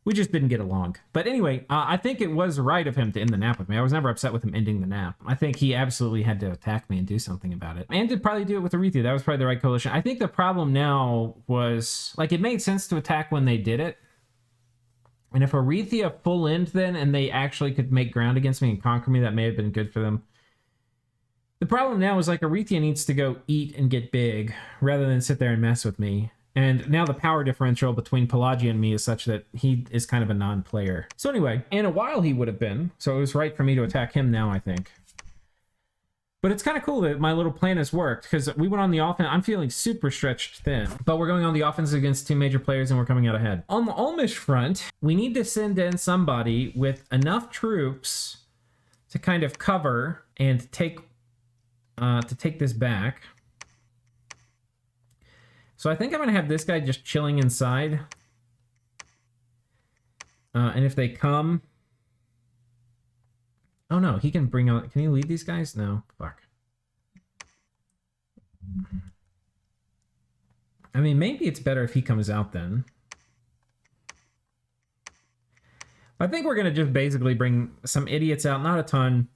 We just didn't get along. But anyway, I think it was right of him to end the nap with me. I was never upset with him ending the nap. I think he absolutely had to attack me and do something about it. And did probably do it with Rlyeh. That was probably the right coalition. I think the problem now was... Like, it made sense to attack when they did it. And if Rlyeh full end then, and they actually could make ground against me and conquer me, that may have been good for them. The problem now is like Rlyeh needs to go eat and get big, rather than sit there and mess with me. And now the power differential between Pelagian and me is such that he is kind of a non-player. So anyway, in a while he would have been, so it was right for me to attack him now, I think. But it's kind of cool that my little plan has worked, because we went on the offense. I'm feeling super stretched thin, but we're going on the offense against 2 major players, and we're coming out ahead. On the Almish front, we need to send in somebody with enough troops to kind of cover and take this back. So I think I'm going to have this guy just chilling inside. And if they come... Oh no, he can bring out... Can he lead these guys? No. Fuck. I mean, maybe it's better if he comes out then. I think we're going to just basically bring some idiots out. Not a ton,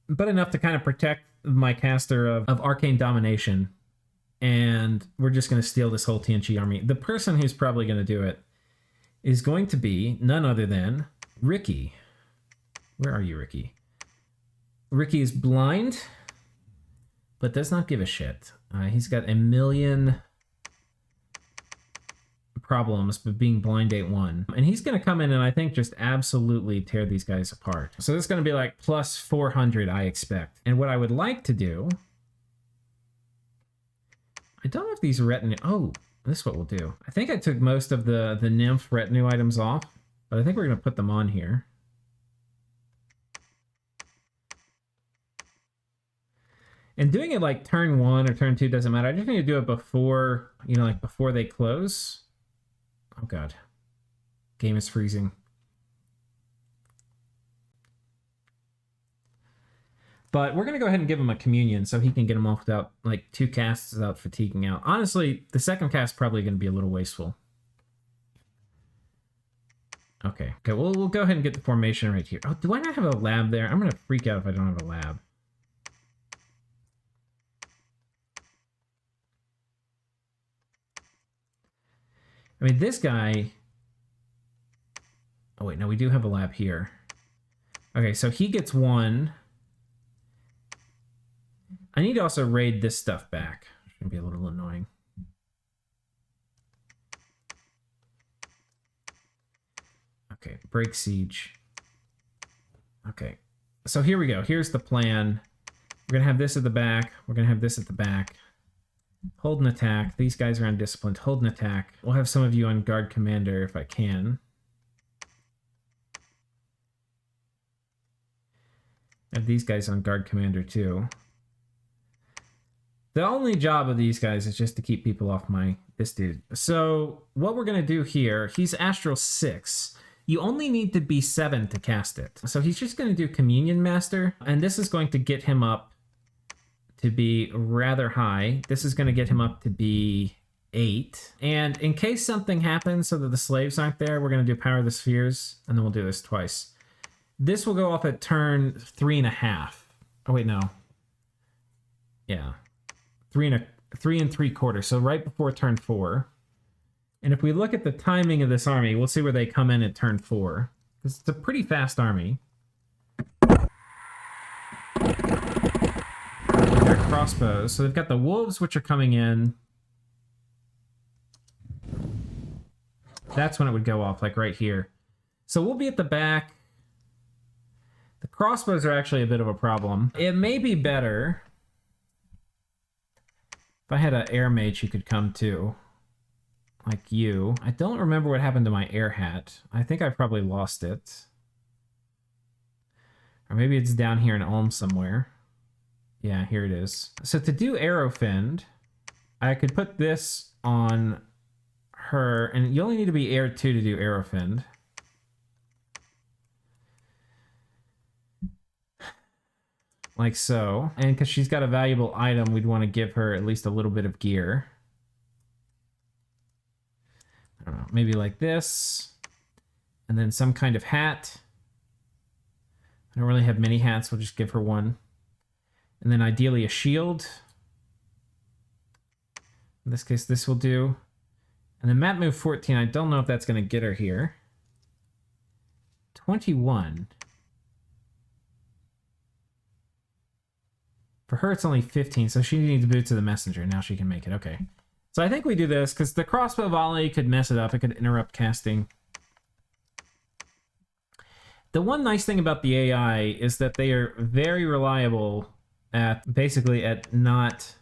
but enough to kind of protect my caster of Arcane Domination. And we're just going to steal this whole TNG army. The person who's probably going to do it is going to be none other than Ricky. Where are you, Ricky? Ricky is blind, but does not give a shit. He's got 1 million problems, but being blind ain't one. And he's going to come in and I think just absolutely tear these guys apart. So this is going to be like plus 400, I expect. And what I would like to do, I don't know if these retinue, oh, this is what we'll do. I think I took most of the nymph retinue items off, but I think we're going to put them on here. And doing it like turn 1 or turn 2 doesn't matter. I just need to do it before, you know, like before they close. Oh God, game is freezing. But we're going to go ahead and give him a communion so he can get him off without like 2 casts without fatiguing out. Honestly, the second cast is probably going to be a little wasteful. Okay, we'll go ahead and get the formation right here. Oh, do I not have a lab there? I'm going to freak out if I don't have a lab. I mean, this guy... Oh, wait, no, we do have a lab here. Okay, so he gets 1. I need to also raid this stuff back. It's going to be a little annoying. Okay, break siege. Okay, so here we go. Here's the plan. We're going to have this at the back. We're going to have this at the back. Hold an attack. These guys are undisciplined. Hold an attack. We'll have some of you on guard commander if I can. Have these guys on guard commander too. The only job of these guys is just to keep people off this dude. So what we're going to do here, he's Astral 6. You only need to be 7 to cast it. So he's just going to do Communion Master, and this is going to get him up to be rather high. This is going to get him up to be 8. And in case something happens so that the slaves aren't there, we're going to do Power of the Spheres, and then we'll do this twice. This will go off at turn 3.5. Oh, wait, no. Yeah. 3 3/3. So right before turn 4. And if we look at the timing of this army, we'll see where they come in at turn 4. Because it's a pretty fast army. Their crossbows. So they've got the wolves, which are coming in. That's when it would go off, like right here. So we'll be at the back. The crossbows are actually a bit of a problem. It may be better if I had an air mage who could come too. Like you. I don't remember what happened to my air hat. I think I probably lost it. Or maybe it's down here in Ulm somewhere. Yeah, here it is. So to do Arrowfind, I could put this on her, and you only need to be air 2 to do Arrowfind. Like so. And because she's got a valuable item, we'd want to give her at least a little bit of gear. I don't know, maybe like this. And then some kind of hat. I don't really have many hats, we'll just give her one. And then ideally a shield. In this case, this will do. And then map move 14, I don't know if that's going to get her here. 21. For her, it's only 15, so she needs boots of the messenger. Now she can make it. Okay. So I think we do this, because the crossbow volley could mess it up. It could interrupt casting. The one nice thing about the AI is that they are very reliable at, basically, at not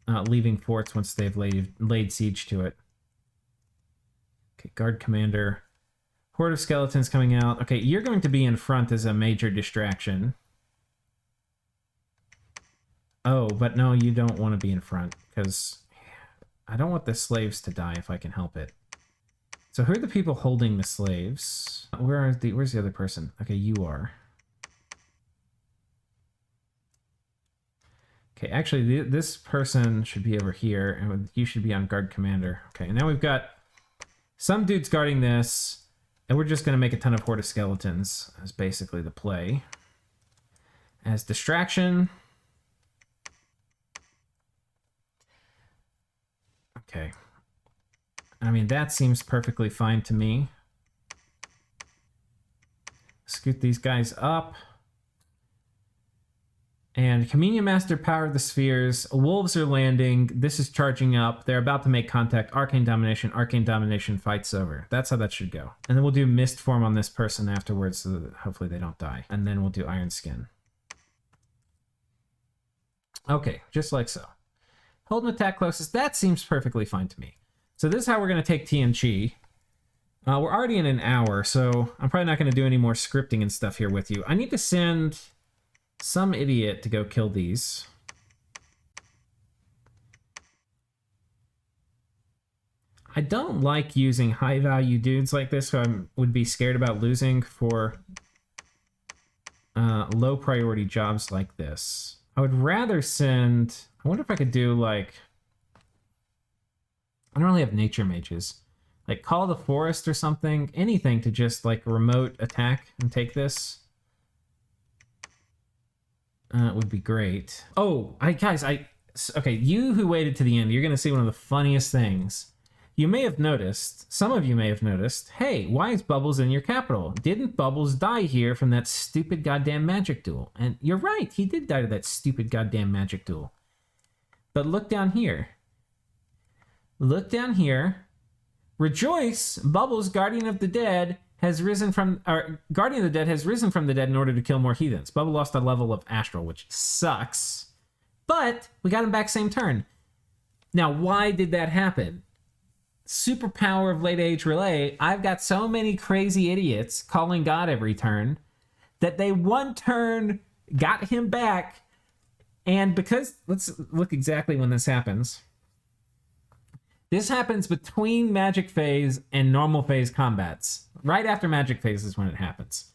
leaving forts once they've laid siege to it. Okay, guard commander. Horde of skeletons coming out. Okay, you're going to be in front as a major distraction. Oh, but no, you don't want to be in front, because I don't want the slaves to die if I can help it. So who are the people holding the slaves? Where's the other person? Okay, you are. Okay, actually, this person should be over here, and you should be on guard commander. Okay, now we've got some dudes guarding this, and we're just going to make a ton of horde of skeletons, as basically the play. As distraction. Okay. I mean, that seems perfectly fine to me. Scoot these guys up. And Communion Master powered the spheres. Wolves are landing. This is charging up. They're about to make contact. Arcane Domination. Arcane Domination. Fight's over. That's how that should go. And then we'll do Mist Form on this person afterwards so that hopefully they don't die. And then we'll do Iron Skin. Okay, just like so. Hold an attack closest. That seems perfectly fine to me. So this is how we're going to take TNG. We're already in an hour, so I'm probably not going to do any more scripting and stuff here with you. I need to send some idiot to go kill these. I don't like using high-value dudes like this, so I would be scared about losing for low-priority jobs like this. I would rather send... I wonder if I could do, like... I don't really have nature mages. Like, Call the Forest or something. Anything to just, like, remote attack and take this. Would be great. Oh, guys, okay, you who waited to the end, you're going to see one of the funniest things. You may have noticed, some of you may have noticed, hey, why is Bubbles in your capital? Didn't Bubbles die here from that stupid goddamn magic duel? And you're right, he did die to that stupid goddamn magic duel. But look down here. Look down here. Rejoice, Bubbles, Guardian of the Dead, has risen from... Or, Guardian of the Dead has risen from the dead in order to kill more heathens. Bubble lost a level of Astral, which sucks. But we got him back same turn. Now, why did that happen? Superpower of late age Rlyeh. I've got so many crazy idiots calling God every turn that they one turn got him back. And because... Let's look exactly when this happens. This happens between Magic Phase and Normal Phase combats. Right after Magic Phase is when it happens.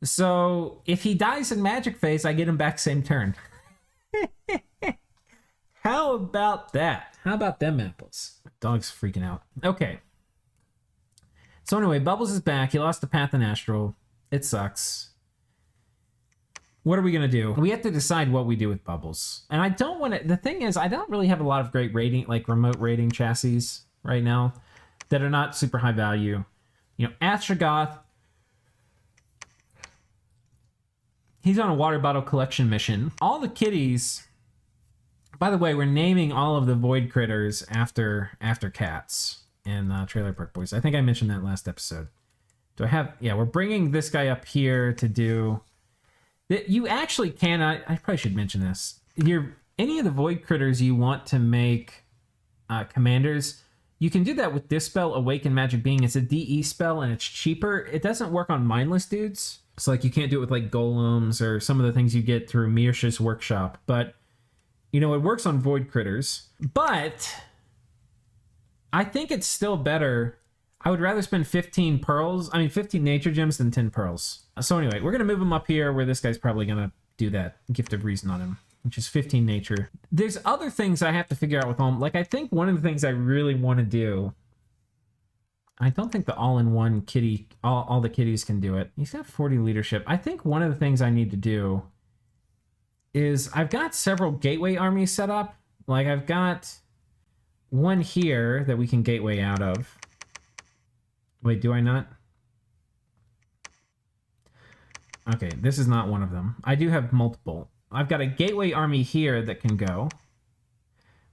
So, if he dies in Magic Phase, I get him back same turn. How about that? How about them apples? Dog's freaking out. Okay. So anyway, Bubbles is back. He lost the Path and Astral. It sucks. What are we going to do? We have to decide what we do with Bubbles. And I don't want to... The thing is, I don't really have a lot of great rating, like remote rating chassis right now that are not super high value. You know, Astrogoth, he's on a water bottle collection mission. All the kitties... By the way, we're naming all of the void critters after cats in Trailer Park Boys. I think I mentioned that last episode. Do I have... Yeah, we're bringing this guy up here to do... You actually can... I probably should mention this. Any of the void critters you want to make commanders, you can do that with this spell, Awaken Magic Being. It's a DE spell, and it's cheaper. It doesn't work on mindless dudes. So, like, you can't do it with, like, golems or some of the things you get through Mirsha's workshop. But... You know, it works on void critters, but I think it's still better. I would rather spend 15 nature gems than 10 pearls. So anyway, we're going to move him up here where this guy's probably going to do that Gift of Reason on him, which is 15 nature. There's other things I have to figure out with him. Like, I think one of the things I really want to do, I don't think the all-in-one kitty, all the kitties can do it. He's got 40 leadership. I think one of the things I need to do is I've got several gateway armies set up. Like, I've got one here that we can gateway out of. Wait, do I not? Okay, this is not one of them. I do have multiple. I've got a gateway army here that can go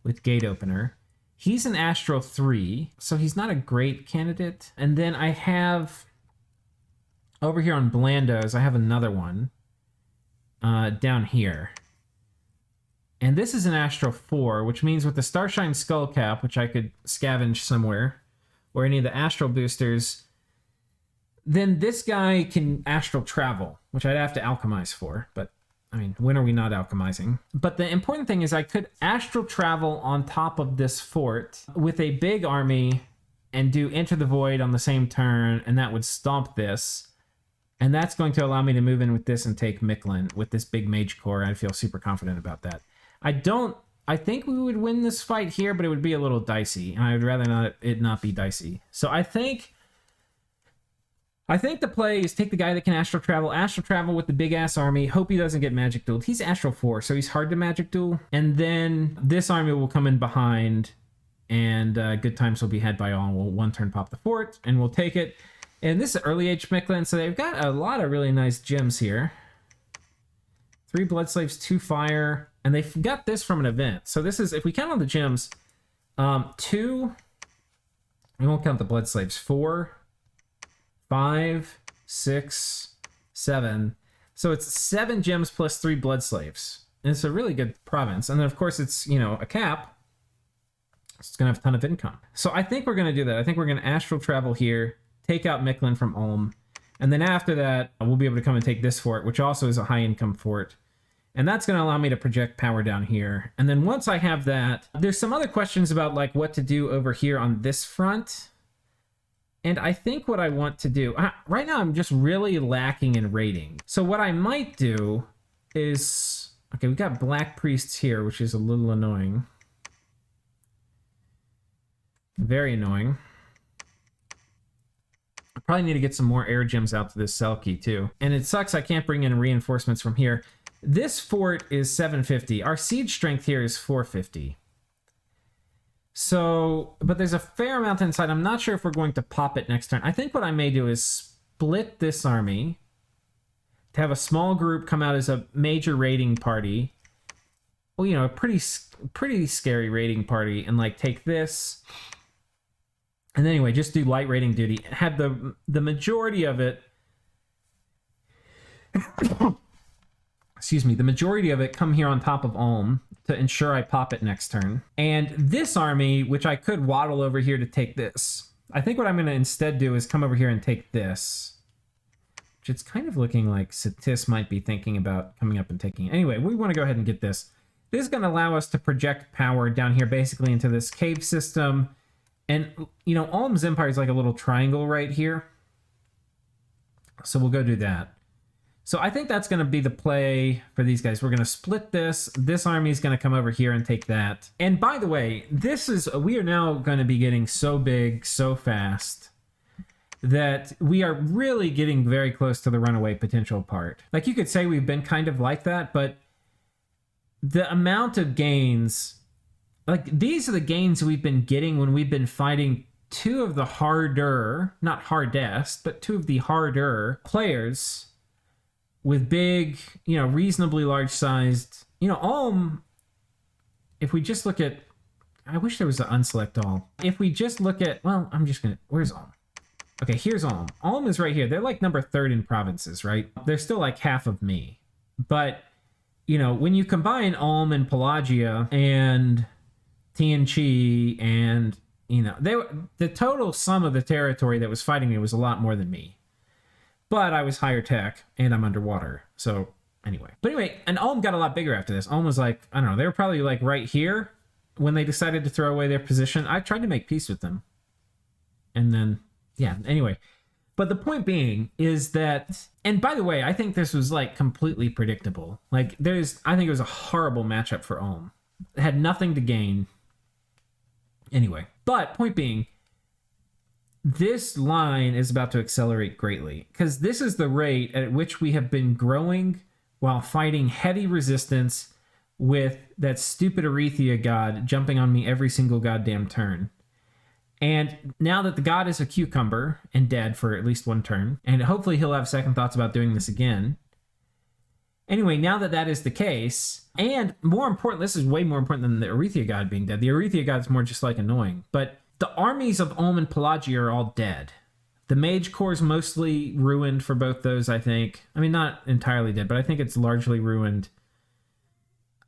with gate opener. He's an Astro 3, so he's not a great candidate. And then I have, over here on Blandos, I have another one. Down here. And this is an Astro 4, which means with the Starshine Skullcap, which I could scavenge somewhere, or any of the Astral boosters, then this guy can Astral Travel, which I'd have to alchemize for, but, I mean, when are we not alchemizing? But the important thing is I could Astral Travel on top of this fort with a big army and do Enter the Void on the same turn, and that would stomp this. And that's going to allow me to move in with this and take Micklin with this big mage core. I feel super confident about that. I think we would win this fight here, but it would be a little dicey. And I would rather it not be dicey. So I think the play is take the guy that can Astral Travel with the big ass army. Hope he doesn't get magic dueled. He's Astral 4, so he's hard to magic duel. And then this army will come in behind, and good times will be had by all. We'll one turn pop the fort, and we'll take it. And this is early age Micklin, so they've got a lot of really nice gems here. 3 blood slaves, 2 fire, and they got this from an event. So this is, if we count on the gems, 2, we won't count the blood slaves, 4, 5, 6, 7. So it's 7 gems plus 3 blood slaves. And it's a really good province. And then of course it's, you know, a cap. It's going to have a ton of income. So I think we're going to do that. I think we're going to astral travel here, take out Mictlan from Ulm. And then after that, we'll be able to come and take this fort, which also is a high income fort. And that's going to allow me to project power down here. And then once I have that, there's some other questions about like what to do over here on this front. And I think what I want to do, right now I'm just really lacking in rating. So what I might do is, okay, we've got Black Priests here, which is a little annoying. Very annoying. I probably need to get some more air gems out to this Selkie too. And it sucks I can't bring in reinforcements from here. This fort is 750. Our siege strength here is 450. So, but there's a fair amount inside. I'm not sure if we're going to pop it next turn. I think what I may do is split this army to have a small group come out as a major raiding party. Well, you know, a pretty scary raiding party, and like take this. And anyway, just do light raiding duty. Have the majority of it. Excuse me, the majority of it come here on top of Ulm to ensure I pop it next turn. And this army, which I could waddle over here to take this. I think what I'm going to instead do is come over here and take this. Which it's kind of looking like Satis might be thinking about coming up and taking it. Anyway, we want to go ahead and get this. This is going to allow us to project power down here basically into this cave system. And, you know, Ulm's Empire is like a little triangle right here. So we'll go do that. So I think that's going to be the play for these guys. We're going to split this. This army is going to come over here and take that. And by the way, we are now going to be getting so big so fast that we are really getting very close to the runaway potential part. Like you could say we've been kind of like that, but the amount of gains, like these are the gains we've been getting when we've been fighting two of the harder, not hardest, but two of the harder players with big, you know, reasonably large sized, you know, Ulm, if we just look at, I wish there was an unselect all. If we just look at, well, I'm just gonna, where's Ulm? Okay, here's Ulm. Ulm is right here. They're like number 3rd in provinces, right? They're still like half of me. But, you know, when you combine Ulm and Pelagia and Tianchi and, you know, the total sum of the territory that was fighting me was a lot more than me. But I was higher tech, and I'm underwater. So, anyway. But anyway, and Ulm got a lot bigger after this. Ulm was like, I don't know, they were probably like right here when they decided to throw away their position. I tried to make peace with them. And then, yeah, anyway. But the point being is that, and by the way, I think this was like completely predictable. Like, I think it was a horrible matchup for Ulm. It had nothing to gain. Anyway, but point being, this line is about to accelerate greatly because this is the rate at which we have been growing while fighting heavy resistance with that stupid Rlyeh god jumping on me every single goddamn turn. And now that the god is a cucumber and dead for at least one turn, and hopefully he'll have second thoughts about doing this again. Anyway, now that that is the case, and more important, this is way more important than the Rlyeh god being dead. The Rlyeh god is more just like annoying, but the armies of Ulm and Pelagia are all dead. The Mage Corps is mostly ruined for both those, I think. I mean, not entirely dead, but I think it's largely ruined.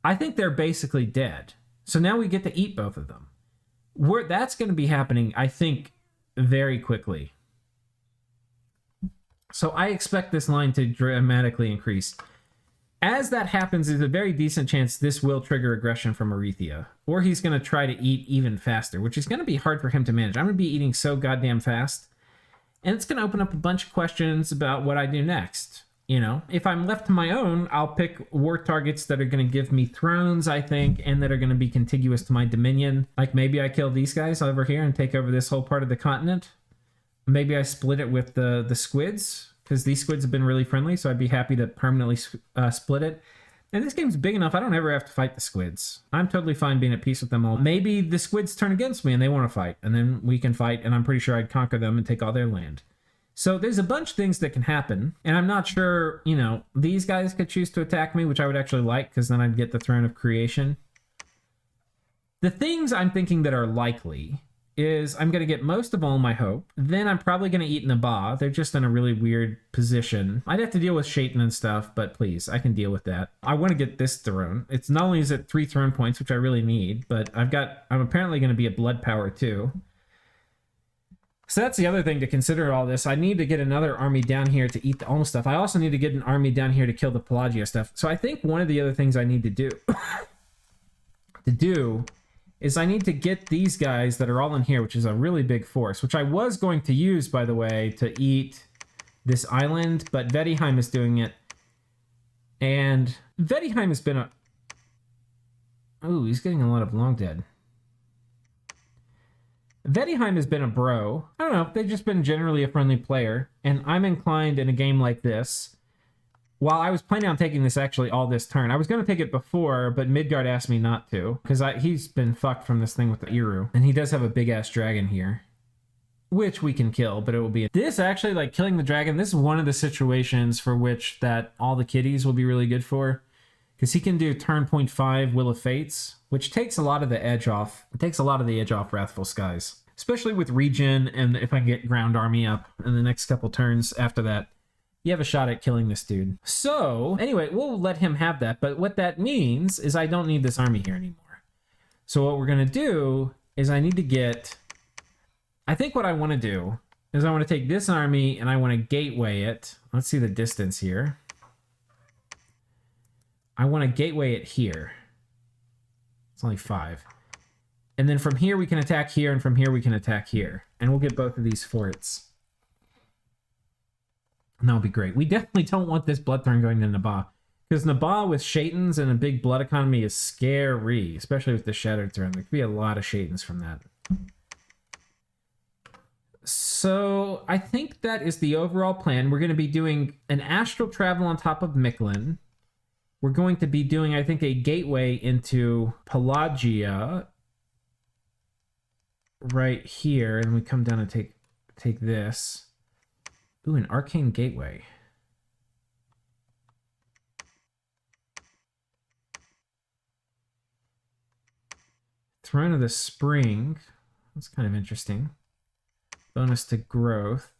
I think they're basically dead. So now we get to eat both of them. That's going to be happening, I think, very quickly. So I expect this line to dramatically increase. As that happens, there's a very decent chance this will trigger aggression from Rlyeh. Or he's going to try to eat even faster, which is going to be hard for him to manage. I'm going to be eating so goddamn fast. And it's going to open up a bunch of questions about what I do next. You know, if I'm left to my own, I'll pick war targets that are going to give me thrones, I think, and that are going to be contiguous to my dominion. Like maybe I kill these guys over here and take over this whole part of the continent. Maybe I split it with the squids, because these squids have been really friendly, so I'd be happy to permanently split it. And this game's big enough, I don't ever have to fight the squids. I'm totally fine being at peace with them all. Maybe the squids turn against me and they want to fight, and then we can fight, and I'm pretty sure I'd conquer them and take all their land. So there's a bunch of things that can happen, and I'm not sure, you know, these guys could choose to attack me, which I would actually like, because then I'd get the Throne of Creation. The things I'm thinking that are likely is I'm going to get most of all my hope. Then I'm probably going to eat Nabah. They're just in a really weird position. I'd have to deal with Shaitan and stuff, but please, I can deal with that. I want to get this throne. It's not only is it 3 throne points, which I really need, but I'm apparently going to be a blood power too. So that's the other thing to consider all this. I need to get another army down here to eat the Ulm stuff. I also need to get an army down here to kill the Pelagian stuff. So I think one of the other things I need to do is I need to get these guys that are all in here, which is a really big force, which I was going to use, by the way, to eat this island, but Vedheim is doing it. And Vedheim has been a... Ooh, he's getting a lot of long dead. Vedheim has been a bro. I don't know, they've just been generally a friendly player, and I'm inclined in a game like this. While I was planning on taking this actually all this turn, I was going to take it before, but Midgard asked me not to, because he's been fucked from this thing with the Eru. And he does have a big-ass dragon here, which we can kill, but it will be... This actually, like, killing the dragon, this is one of the situations for which that all the kitties will be really good for, because he can do turn 0.5 Will of Fates, which takes a lot of the edge off. It takes a lot of the edge off Wrathful Skies, especially with regen, and if I can get Ground Army up in the next couple turns after that, you have a shot at killing this dude. So, anyway, we'll let him have that, but what that means is I don't need this army here anymore. So what we're going to do is I need to get... I think what I want to do is I want to take this army and I want to gateway it. Let's see the distance here. I want to gateway it here. It's only 5. And then from here we can attack here, and from here we can attack here. And we'll get both of these forts. And that'll be great. We definitely don't want this blood throne going to Nabah, because Nabah with Shaitans and a big blood economy is scary, especially with the Shattered Throne. There could be a lot of Shaitans from that. So I think that is the overall plan. We're going to be doing an astral travel on top of Mictlan. We're going to be doing, I think, a gateway into Pelagia right here, and we come down and take this. Ooh, an arcane gateway. Throne of the Spring. That's kind of interesting. Bonus to growth.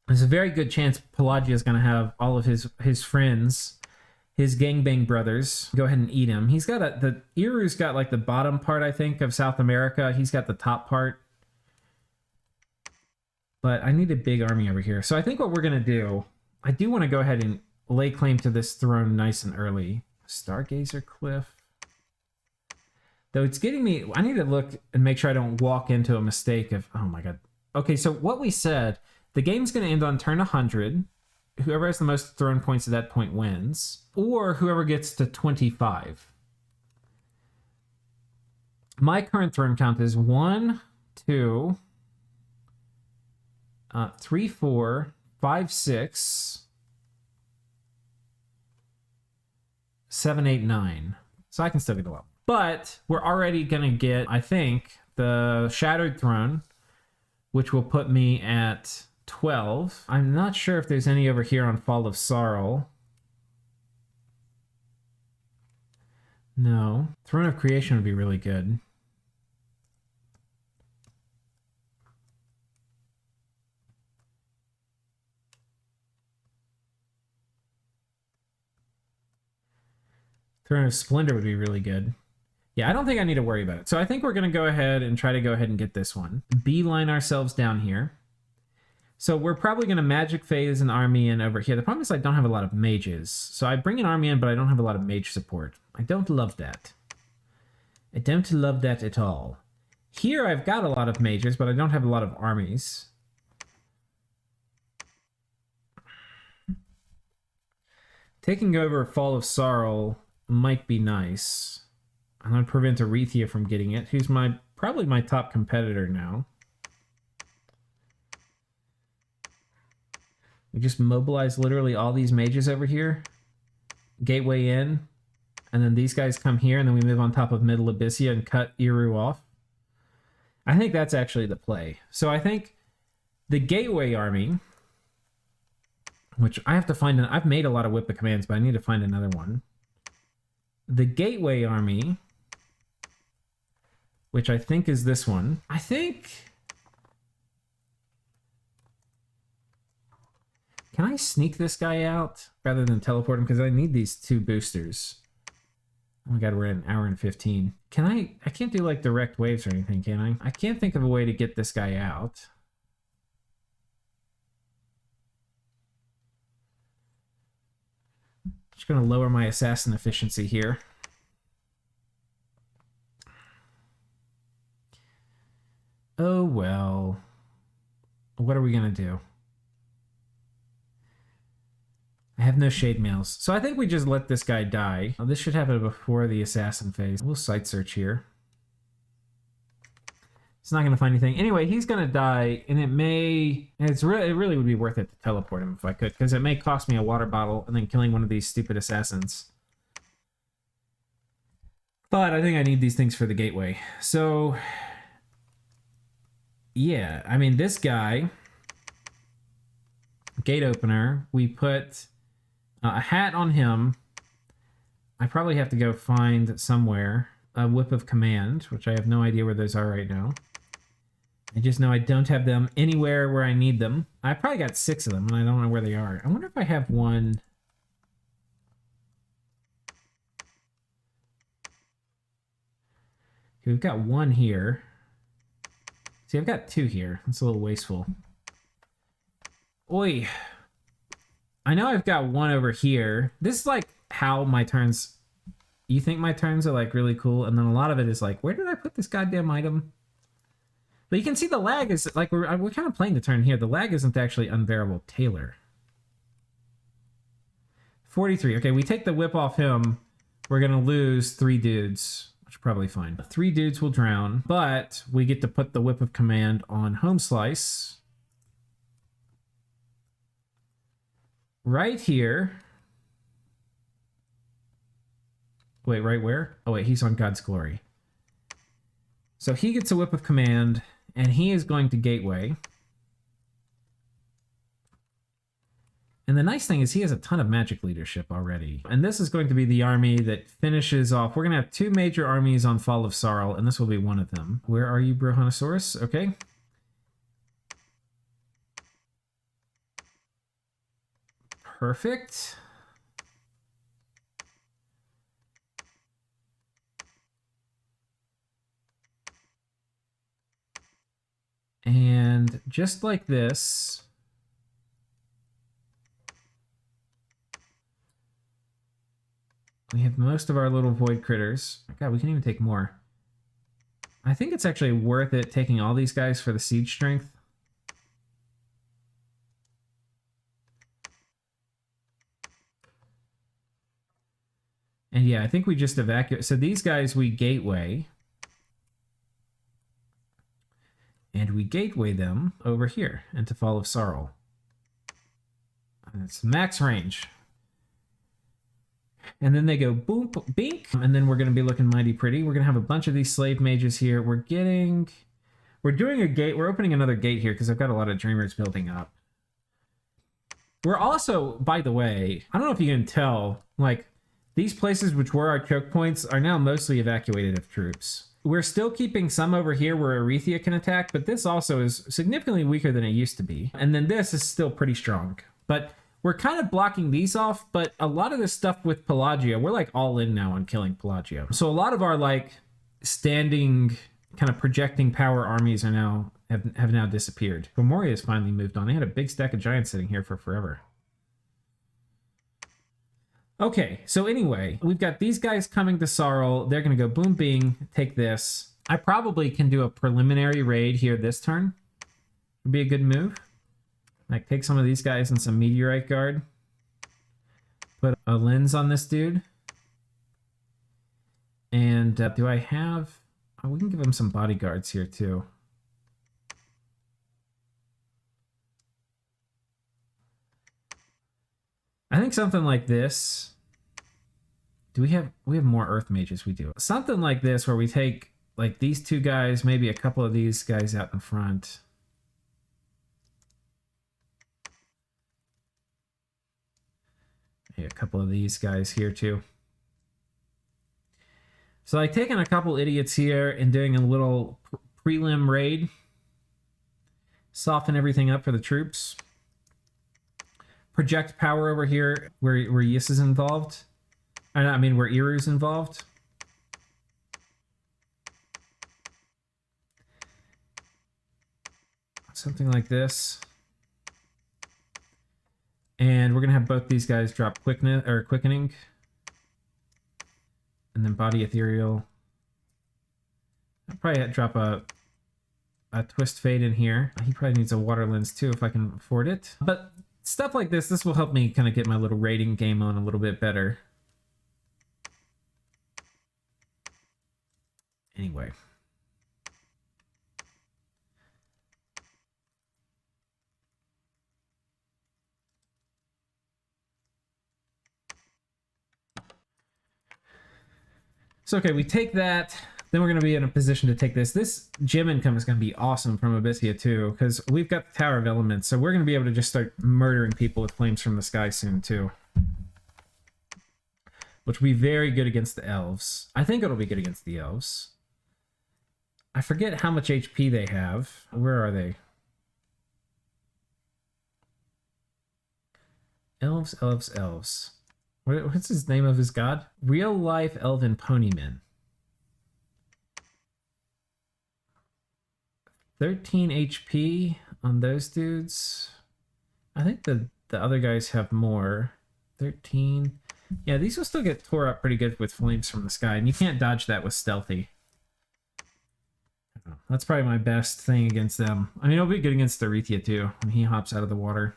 There's a very good chance Pelagia is going to have all of his friends, his gangbang brothers, go ahead and eat him. He's got the Eru's got like the bottom part, I think, of South America. He's got the top part. But I need a big army over here. So I think what we're going to do, I do want to go ahead and lay claim to this throne nice and early. Stargazer Cliff. Though it's getting me, I need to look and make sure I don't walk into a mistake of, oh my god. Okay, so what we said, the game's going to end on turn 100. Whoever has the most throne points at that point wins. Or whoever gets to 25. My current throne count is 1, 2, 3, 4, 5, 6, 7, 8, 9. So I can still get a lot. But we're already going to get, I think, the Shattered Throne, which will put me at 12. I'm not sure if there's any over here on Fall of Sarl. No. Throne of Creation would be really good. Throne of Splendor would be really good. Yeah, I don't think I need to worry about it. So I think we're going to go ahead and try to go ahead and get this one. Beeline ourselves down here. So we're probably going to Magic Phase an army in over here. The problem is I don't have a lot of mages. So I bring an army in, but I don't have a lot of mage support. I don't love that. I don't love that at all. Here I've got a lot of mages, but I don't have a lot of armies. Taking over Fall of Sarl might be nice. I'm going to prevent Rlyeh from getting it, who's probably my top competitor now. We just mobilize literally all these mages over here. Gateway in. And then these guys come here, and then we move on top of Middle Abyssia and cut Eru off. I think that's actually the play. So I think the Gateway Army, which I have to find, I've made a lot of Whip of Commands, but I need to find another one. The Gateway Army, which I think is this one. I think... Can I sneak this guy out rather than teleport him? Because I need these 2 boosters. Oh my god, we're at an hour and 15. Can I can't do like direct waves or anything, can I? I can't think of a way to get this guy out. Just gonna lower my assassin efficiency here. Oh well. What are we gonna do? I have no shade mails. So I think we just let this guy die. This should happen before the assassin phase. We'll site search here. It's not going to find anything. Anyway, he's going to die, and it really would be worth it to teleport him if I could, because it may cost me a water bottle and then killing one of these stupid assassins. But I think I need these things for the gateway. So, yeah, I mean, this guy, gate opener, we put a hat on him. I probably have to go find somewhere a Whip of Command, which I have no idea where those are right now. I just know I don't have them anywhere where I need them. I probably got 6 of them, and I don't know where they are. I wonder if I have one... Okay, we've got 1 here. See, I've got 2 here. That's a little wasteful. Oi! I know I've got 1 over here. This is like how my turns... You think my turns are like really cool, and then a lot of it is like, where did I put this goddamn item? But you can see the lag is like, we're kind of playing the turn here. The lag isn't actually unbearable. Taylor. 43. Okay, we take the whip off him. We're going to lose 3 dudes, which is probably fine. 3 dudes will drown, but we get to put the Whip of Command on Home Slice. Right here. Wait, right where? Oh, wait, he's on God's Glory. So he gets a Whip of Command, and he is going to Gateway. And the nice thing is he has a ton of magic leadership already. And this is going to be the army that finishes off. We're going to have 2 major armies on Fall of Sarl, and this will be one of them. Where are you, Brohanosaurus? Okay. Perfect. And just like this, we have most of our little void critters. God, we can even take more. I think it's actually worth it taking all these guys for the siege strength. And yeah, I think we just evacuate. So these guys we gateway. And we gateway them over here into Fall of Sarl. And it's max range. And then they go boom, bink. And then we're going to be looking mighty pretty. We're going to have a bunch of these slave mages here. We're doing a gate. We're opening another gate here because I've got a lot of dreamers building up. We're also, by the way, I don't know if you can tell, like, these places which were our choke points are now mostly evacuated of troops. We're still keeping some over here where Rlyeh can attack, but this also is significantly weaker than it used to be. And then this is still pretty strong. But we're kind of blocking these off, but a lot of this stuff with Pelagia, we're like all in now on killing Pelagia. So a lot of our like standing kind of projecting power armies are now have now disappeared. Gomoria has finally moved on. They had a big stack of giants sitting here for forever. Okay, so anyway, we've got these guys coming to Sarl. They're going to go boom, bing, take this. I probably can do a preliminary raid here this turn. Would be a good move. Like, take some of these guys and some Meteorite Guard. Put a lens on this dude. And do I have... Oh, we can give him some bodyguards here, too. I think something like this. Do we have more earth mages? We do. Something like this where we take like these two guys, maybe a couple of these guys out in front. Maybe a couple of these guys here too. So like taking a couple idiots here and doing a little prelim raid. Soften everything up for the troops. Project power over here where Yis is involved. I mean where Iru's involved. Something like this. And we're gonna have both these guys drop quickening. And then body ethereal. I'll probably drop a twist fade in here. He probably needs a water lens too if I can afford it. But stuff like this will help me kind of get my little rating game on a little bit better. Anyway. So, okay, we take that. Then we're going to be in a position to take this. This gem income is going to be awesome from Abyssea too, because we've got the Tower of Elements, so we're going to be able to just start murdering people with flames from the sky soon too. Which will be very good against the elves. I think it'll be good against the elves. I forget how much HP they have. Where are they? Elves, elves, elves. What's his name of his god? Real life elven ponymen. 13 HP on those dudes. I think the other guys have more. 13. Yeah, these will still get tore up pretty good with flames from the sky, and you can't dodge that with stealthy. That's probably my best thing against them. I mean, it'll be good against Rlyeh too, when he hops out of the water.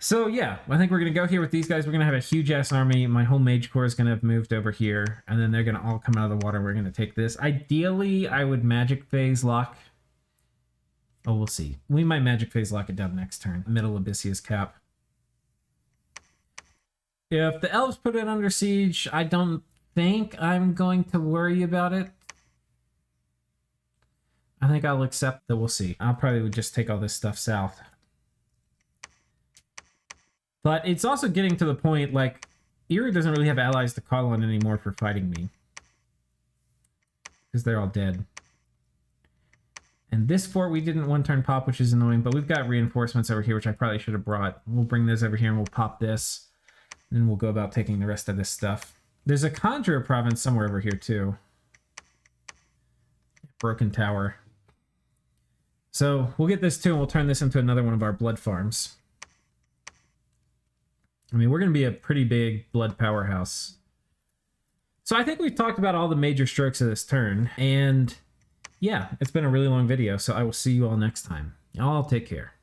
So yeah, I think we're going to go here with these guys. We're going to have a huge-ass army. My whole mage corps is going to have moved over here, and then they're going to all come out of the water. We're going to take this. Ideally, I would magic phase lock. Oh, we'll see. We might magic phase lock it down next turn. Middle Abyssea's cap. If the elves put it under siege, I don't think I'm going to worry about it. I think I'll accept that. We'll see. I'll probably just take all this stuff south. But it's also getting to the point, like, Iru doesn't really have allies to call on anymore for fighting me. Because they're all dead. And this fort we didn't one-turn pop, which is annoying, but we've got reinforcements over here, which I probably should have brought. We'll bring those over here and we'll pop this. And then we'll go about taking the rest of this stuff. There's a Conjurer province somewhere over here, too. Broken Tower. So we'll get this, too, and we'll turn this into another one of our blood farms. I mean, we're going to be a pretty big blood powerhouse. So I think we've talked about all the major strokes of this turn. And yeah, it's been a really long video, so I will see you all next time. Y'all take care.